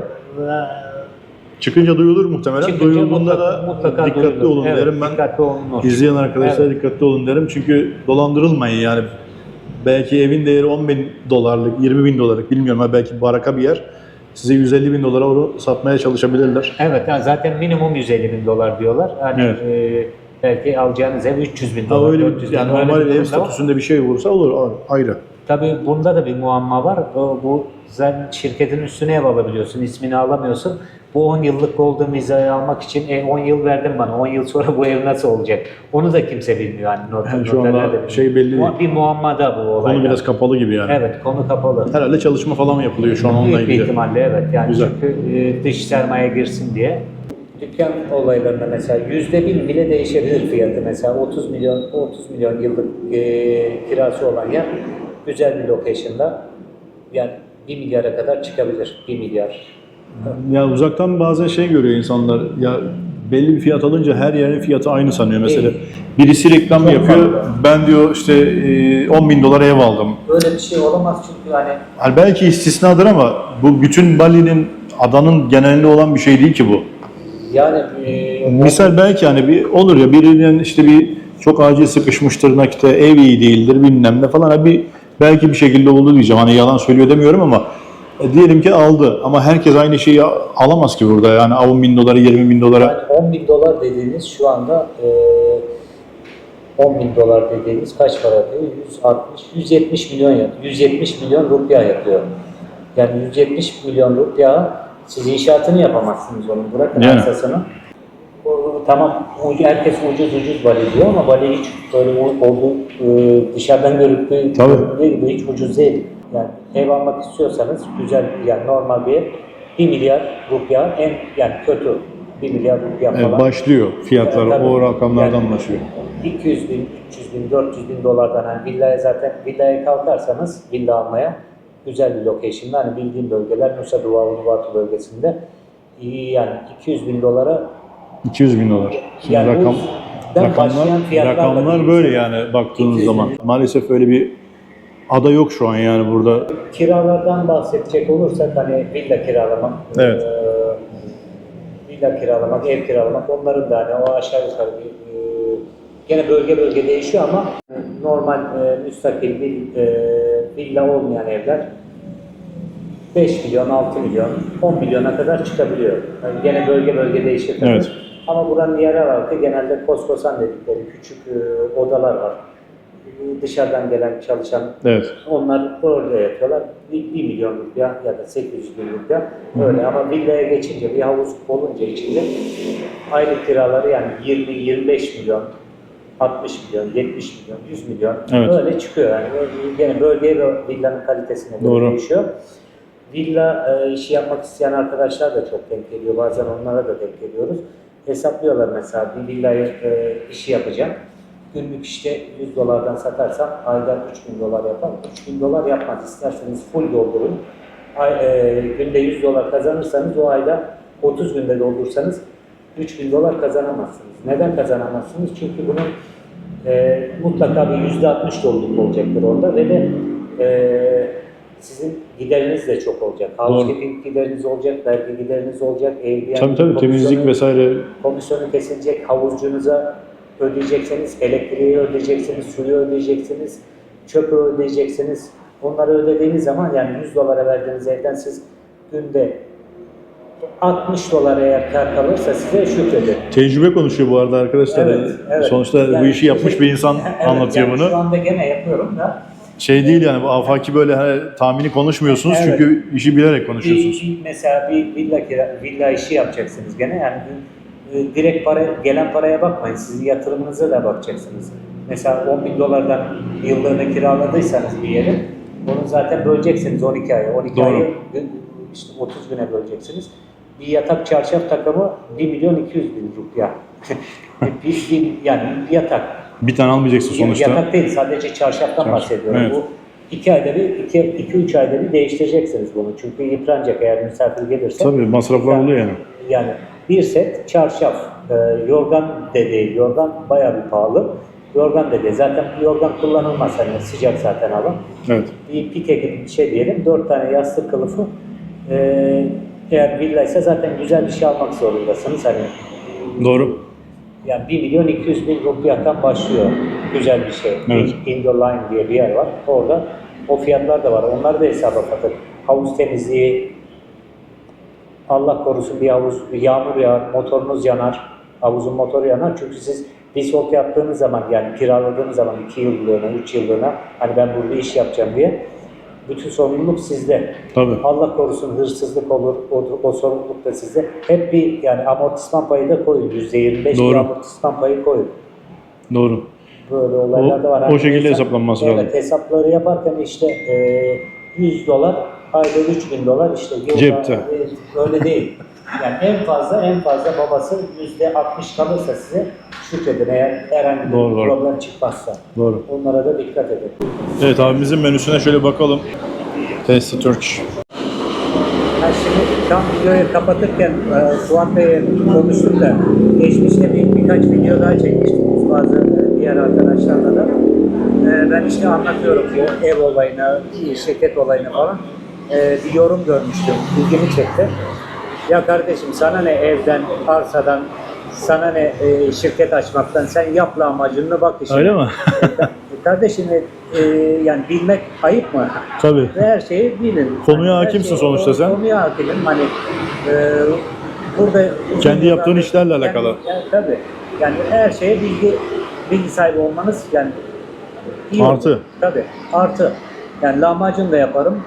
Çıkınca duyulur muhtemelen. Çıkınca Duyulduğunda da mutlaka dikkatli duyulur. olun Evet, derim ben. dikkatli olunur. İzleyen arkadaşlar dikkatli olun derim. Çünkü dolandırılmayın yani. Belki evin değeri 10 bin dolarlık, 20 bin dolarlık bilmiyorum ama belki baraka bir yer. size 150 bin dolara onu satmaya çalışabilirler. Evet, yani zaten minimum 150 bin dolar diyorlar. Hani belki alacağınız ev 300 bin Ha, dolar, öyle 400 bin yani dolar. normal Öyle bir ev durumda var. statüsünde bir şey olursa olur ayrı. Tabii bunda da bir muamma var. Bu sen şirketin üstüne ev alabiliyorsun, ismini alamıyorsun. Bu 10 yıllık olduğum vizayı almak için 10 yıl verdin bana. 10 yıl sonra bu ev nasıl olacak? Onu da kimse bilmiyor. Yani Şu anda noterler de bilmiyor. şey belli değil. Bir muamma da bu olay. Konu biraz kapalı gibi yani. Evet, konu kapalı. Herhalde çalışma falan mı yapılıyor şu an onunla Büyük bir ilgili? ihtimalle evet. Yani Güzel. çünkü dış sermaye girsin diye. Dükkan olaylarında mesela %1 bile değişebilir fiyatı. Mesela 30 milyon yıllık kirası olan yer güzel bir location'da yani 1 milyara kadar çıkabilir. 1 milyar. Ya uzaktan bazen şey görüyor insanlar, ya belli bir fiyat alınca her yerin fiyatı aynı sanıyor mesela. Değil. Birisi reklam Çok yapıyor, farklı. ben diyor işte 10 bin dolara ev aldım. Öyle bir şey olamaz çünkü hani Yani belki istisnadır ama bu bütün Bali'nin, adanın genelinde olan bir şey değil ki bu. yani Misal belki hani bir olur ya, birinin işte bir çok acil sıkışmıştır nakite, ev iyi değildir bilmem ne falan, belki bir şekilde oldu diyeceğim, hani yalan söylüyor demiyorum ama diyelim ki aldı ama herkes aynı şeyi alamaz ki burada yani 10 bin dolara 20 bin dolara. yani 10 bin dolar dediğiniz şu anda 10 bin dolar dediğiniz kaç para yapıyor? 170 milyon yapıyor. 170 milyon rupiah yapıyor. Yani 170 milyon rupiah siz inşaatını yapamazsınız onun. Bırakın Yani. arsasını. Tamam herkes ucuz Bali diyor ama Bali hiç böyle olduğu dışarıdan görüntü Tabii. değil, bu hiç ucuz değil. Yani ev almak istiyorsanız güzel yani normal bir ev 1 milyar rupiah yani kötü 1 milyar rupiah falan. Başlıyor fiyatlar, Tabii. o rakamlardan Yani başlıyor. 200 bin, 300 bin, 400 bin dolardan hani villaya kalkarsanız villa almaya güzel bir location'da hani bildiğim bölgeler Nusa Dua, Uluwatu bölgesinde iyi yani 200 bin dolara 200 bin dolar. Şimdi yani başlayan fiyatlarla rakamlar değil. böyle yani baktığınız 200 zaman. bin. Maalesef öyle bir ada yok şu an yani burada. Kiralardan bahsedecek olursak hani villa kiralamak, Evet. ev kiralamak onların da hani o aşağı yukarı gene bölge değişiyor ama normal müstakil bir villa olmayan evler 5 milyon, 6 milyon, 10 milyona kadar çıkabiliyor. Yani gene bölge değişir tabii. Evet. Ama buranın yerel halkı genelde koskosan dedikleri küçük odalar var. Dışarıdan gelen çalışan Evet. onlar orada yatıyorlar. 1 milyon rupiah ya da 800 bin rupiah öyle ama villaya geçince bir havuz olunca içinde aylık kiraları yani 20-25 milyon 60 milyon, 70 milyon, 100 milyon Evet. öyle çıkıyor yani. Gene bölgeye ve villanın kalitesine göre Doğru. değişiyor. Villa işi yapmak isteyen arkadaşlar da çok denk geliyor. Bazen onlara da denk geliyoruz. Hesaplıyorlar mesela bir villayı işi yapacağım. Günlük işte 100 dolardan satarsam ayda 3000 dolar yapar. 3000 dolar yapmaz. İsterseniz full doldurun. Günde 100 dolar kazanırsanız o ayda 30 günde doldursanız 3000 dolar kazanamazsınız. Neden kazanamazsınız? Çünkü bunun mutlaka bir %60 doluluk olacaktır orada ve de sizin gideriniz de çok olacak. Housekeeping gideriniz olacak, vergi gideriniz olacak, Airbnb Tabii temizlik vesaire. komisyonu kesilecek, havuzcunuza ödeyeceksiniz, elektriği ödeyeceksiniz, suyu ödeyeceksiniz, çöpü ödeyeceksiniz. Onları ödediğiniz zaman yani 100 dolara verdiğiniz evden siz günde 60 dolara eğer kar kalırsa size şükredin. Tecrübe konuşuyor bu arada arkadaşlar. Evet. Sonuçta Yani bu işi yapmış bir insan evet, anlatıyor yani bunu. Şu anda gene yapıyorum da. Şey değil yani, bu afaki böyle hani tahmini konuşmuyorsunuz Evet. çünkü işi bilerek konuşuyorsunuz. Mesela bir villa işi yapacaksınız gene yani direkt gelen paraya bakmayın. Sizin yatırımınıza da bakacaksınız. Mesela 10 bin dolardan yıllığını kiraladıysanız bir yeri onu zaten böleceksiniz 12 aya. 12 Doğru. ayı işte 30 güne böleceksiniz. Bir yatak çarşaf takımı 1 milyon 200 bin rupiah. Yani bir yatak. Bir tane almayacaksın sonuçta. Yatak değil, sadece çarşaftan bahsediyorum. Evet. Bu 2-3 ayda bir değiştireceksiniz bunu. Çünkü yıpranacak eğer misafir gelirse. Tabii masraflar oluyor yani. Yani bir set çarşaf, yorgan de değil, yorgan bayağı bir pahalı. Yorgan de değil, zaten yorgan kullanılmaz hani sıcak zaten hava. Evet. Bir pike gibi bir şey diyelim, 4 tane yastık kılıfı. Eğer villa ise zaten güzel bir şey almak zorundasınız. Hani Doğru. yani 1 milyon 200 bin rupiahtan başlıyor. Güzel bir şey. Evet. Indoor Line diye bir yer var. Orada o fiyatlar da var. Onları da hesaba katın. Havuz temizliği, Allah korusun bir yağmur yağar, motorunuz yanar, havuzun motoru yanar. Çünkü siz leasehold yaptığınız zaman, yani kiraladığınız zaman 2 yıllığına, 3 yıllığına, hani ben burada iş yapacağım diye, bütün sorumluluk sizde. Tabii. Allah korusun hırsızlık olur, o sorumluluk da sizde. Hep bir yani amortisman payı da koyun, %25 Doğru. bir amortisman payı koyun. Doğru. Böyle olaylar da var. O şekilde hesaplanması lazım. Evet, hesapları yaparken işte $100, ayda $3.000 işte. Yılda, Cepte. Öyle değil. Yani en fazla babası %60 kalırsa size şükredin, eğer herhangi bir Doğru, doğru. problem çıkmazsa. Doğru. Onlara da dikkat edin. Evet, abimizin menüsüne şöyle bakalım. Tasty Turkish. Ben şimdi tam videoyu kapatırken Suat Bey'e konuştuk da geçmişte birkaç video daha çekmiştik biz bazı diğer arkadaşlarla da. Ben işte anlatıyorum bu ev olayını, şirket olayını falan. Bir yorum görmüştüm, ilgimi çekti. Ya kardeşim sana ne evden, arsadan, sana ne şirket açmaktan, sen yap lahmacununu bak işine. Öyle mi? Kardeşim yani bilmek ayıp mı? Tabii. Ve her şeyi bilin. Konuya Her hakimsin şeyi- sonuçta sen. Konuya hakimim. Hani burada Kendi yaptığın işlerle alakalı. Yani, tabii. Yani her şeye bilgi sahibi olmanız yani iyi Artı. olur. Tabii. Artı. Yani lahmacun da yaparım,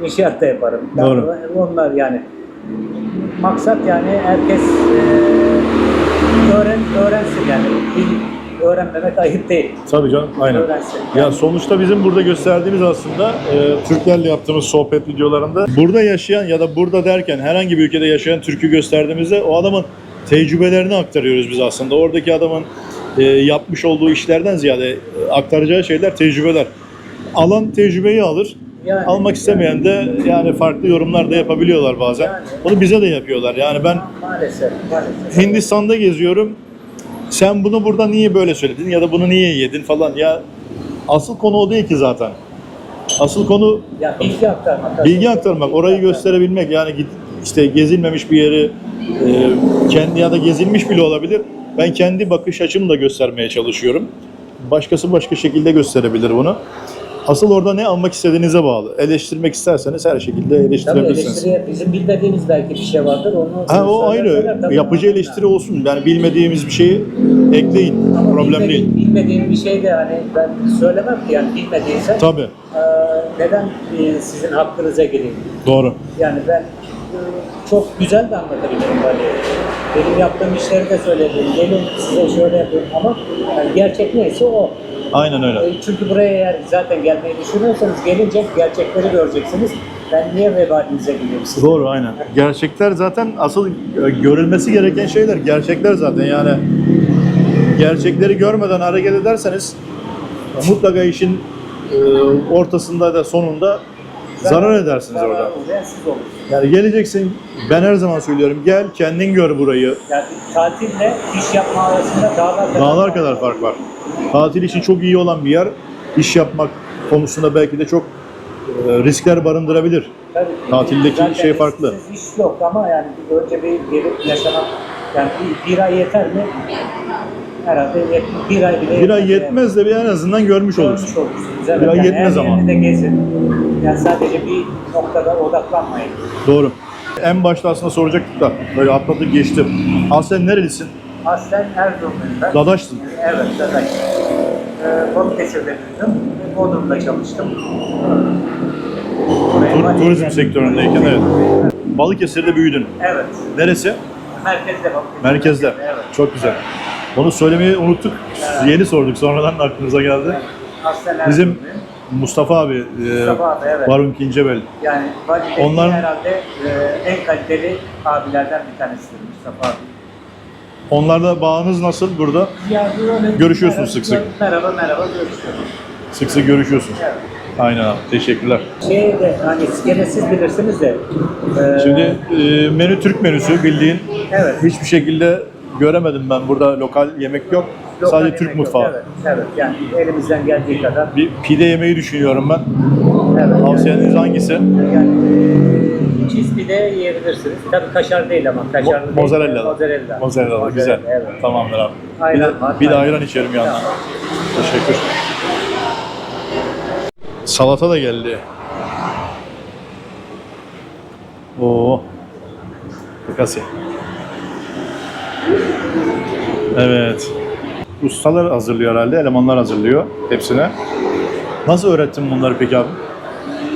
inşaat da yaparım. Doğru. Onlar yani maksat yani herkes öğrensin yani. Öğrenmemek ayıp değil. Tabii canım, aynen. Öğrensin. Ya sonuçta bizim burada gösterdiğimiz aslında Türklerle yaptığımız sohbet videolarında burada yaşayan ya da burada derken herhangi bir ülkede yaşayan Türk'ü gösterdiğimizde o adamın tecrübelerini aktarıyoruz biz aslında. Oradaki adamın yapmış olduğu işlerden ziyade aktaracağı şeyler tecrübeler. Alan tecrübeyi alır. Yani, Almak istemeyen de yani farklı yorumlar da yapabiliyorlar bazen. Yani. Bunu bize de yapıyorlar. Yani ben maalesef. Hindistan'da geziyorum. Sen bunu burada niye böyle söyledin ya da bunu niye yedin falan ya, asıl konu o değil ki zaten. Asıl konu Ya bilgi aktarmak. bilgi aktarmak, orayı gösterebilmek. Yani işte gezilmemiş bir yeri kendi ya da gezilmiş bile olabilir. Ben kendi bakış açımla göstermeye çalışıyorum. Başkası başka şekilde gösterebilir bunu. Asıl orada ne almak istediğinize bağlı. Eleştirmek isterseniz her şekilde Tabii eleştirebilirsiniz. eleştiriye bizim bilmediğimiz belki bir şey vardır. Onu O söylerler, ayrı. tabii Yapıcı onu- eleştiri olsun. Yani bilmediğimiz bir şeyi ekleyin. Ama Problem değil. bilmediğim bir şey de hani ben söylemem ki yani bilmediyse Tabii. neden sizin hakkınıza gireyim? Doğru. Yani ben çok güzel de anlatabilirim hani. Benim yaptığım işleri de söyledim. Gelin size şöyle yapayım ama yani gerçek neyse o. Aynen öyle. Çünkü buraya eğer zaten gelmeyi düşünüyorsanız gelince gerçekleri göreceksiniz. Ben niye vebalinize gideyim size? Doğru, aynen. Gerçekler zaten asıl görülmesi gereken şeyler. Gerçekler zaten yani. Gerçekleri görmeden hareket ederseniz mutlaka işin ortasında da sonunda zarar edersiniz orada. Zarar oluyor, siz olursunuz. Yani geleceksin, ben her zaman söylüyorum, gel kendin gör burayı. Yani tatille iş yapma arasında Dağlar kadar fark var. Tatil için çok iyi olan bir yer, iş yapmak konusunda belki de çok riskler barındırabilir. Tabii. Tatildeki Zaten şey farklı. iş yok ama yani önce bir gelip yaşamak, yani bir ay yeter mi? Herhalde bir ay bile Bir ay yetmez de bir en azından görmüş olursun. Görmüş olursunuz. Evet. Bir ay yetmez her ama. yerini de gezin. Yani sadece bir noktada odaklanmayın. Doğru. En başta aslında soracaktık da böyle atladık geçtim. Aslen nerelisin? Aslen Erzurumluyum ben. Dadaşsın. Evet, Dadaş. Balıkesir'de büyüdüm. Bodrum'da çalıştım. Buraya Turizm geldim. sektöründeyken evet. Balıkesir'de büyüdün. Evet. Neresi? Merkezde Balıkesir. Merkezde. Evet. Çok güzel. Onu söylemeyi unuttuk. Yeni sorduk. Sonradan aklımıza geldi. Aslen Bizim Erzurumluyum. Mustafa abi, Mustafa abi, evet. Barunk İncebel. Yani Bali'deki Onlar- herhalde en kaliteli abilerden bir tanesidir Mustafa abi. Onlarla bağınız nasıl burada? Yani böyle Görüşüyorsunuz sık sık. Merhaba görüşüyoruz. Sık sık görüşüyorsunuz. Evet. Aynen abi. Teşekkürler. De hani gene siz bilirsiniz de. Şimdi menü Türk menüsü bildiğin. Evet. Hiçbir şekilde göremedim ben. Burada lokal yemek yok. lokal Sadece yemek Türk yok. mutfağı. Evet yani elimizden geldiği kadar. Bir pide yemeyi düşünüyorum ben. Evet. Tavsiyeniz hangisi? Yani cheese pide yiyebilirsiniz. Tabii kaşar değil ama kaşarlı değil. Mozzarella. Mozzarella. Mozzarella. Güzel. Evet. Tamamdır abi. Ayran var. Bir de ayran içerim yalnız. Tamam. Teşekkür. Salata da geldi. Oo. Kasya. Evet. Ustalar hazırlıyor herhalde, elemanlar hazırlıyor hepsine. Nasıl öğrettin bunları peki abi?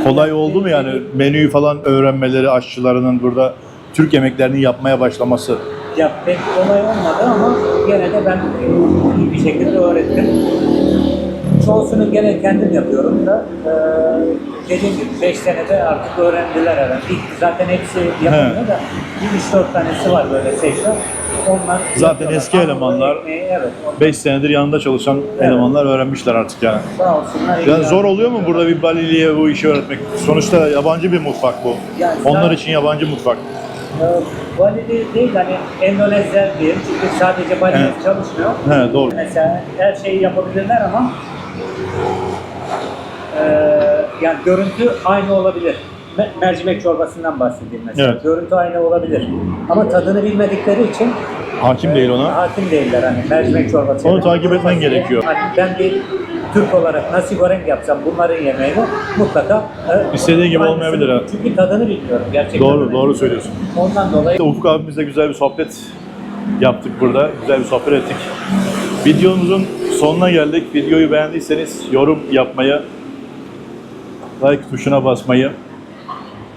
Kolay oldu mu yani menüyü falan öğrenmeleri, aşçılarının burada Türk yemeklerini yapmaya başlaması? Ya pek kolay olmadı ama gene de ben iyi bir şekilde öğrettim. Çoğusunu gene kendim yapıyorum da dediğim gibi 5 senede artık öğrendiler herhalde. İlk zaten hepsi yapamıyor da bir 3-4 tanesi var böyle seçler. Onlar Zaten yapıyorlar. eski elemanlar, Evet. 5 senedir yanında çalışan elemanlar öğrenmişler artık yani. Sağ olsunlar. Yani zor oluyor mu burada bir Balili'ye bu işi öğretmek? Sonuçta yabancı bir mutfak bu. Yani Onlar zaten- için yabancı mutfak. Balili değil hani Endonezya diyelim çünkü sadece Bali'de Evet. çalışmıyor. He, doğru. Mesela her şeyi yapabilirler ama yani görüntü aynı olabilir. Mercimek çorbasından bahsedeyim mesela. Evet. Görüntü aynı olabilir. Ama tadını bilmedikleri için Hakim değil ona. hakim değiller hani mercimek çorbası. Onu takip etmen gerekiyor. Hani ben bir Türk olarak nasi goreng yapsam bunların yemeğini mutlaka İstediğin gibi aynısını- olmayabilir ha. Çünkü tadını bilmiyorum gerçekten. Doğru, doğru söylüyorsun. Ondan dolayı Ufuk abimizle güzel bir sohbet yaptık burada. Güzel bir sohbet ettik. Videomuzun sonuna geldik. Videoyu beğendiyseniz yorum yapmayı, like tuşuna basmayı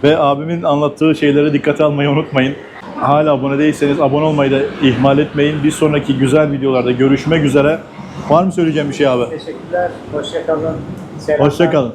ve abimin anlattığı şeyleri dikkate almayı unutmayın. Hala abone değilseniz abone olmayı da ihmal etmeyin. Bir sonraki güzel videolarda görüşmek üzere. Var mı söyleyeceğim bir şey abi? teşekkürler. Hoşça kalın. Selamlar. Hoşça kalın.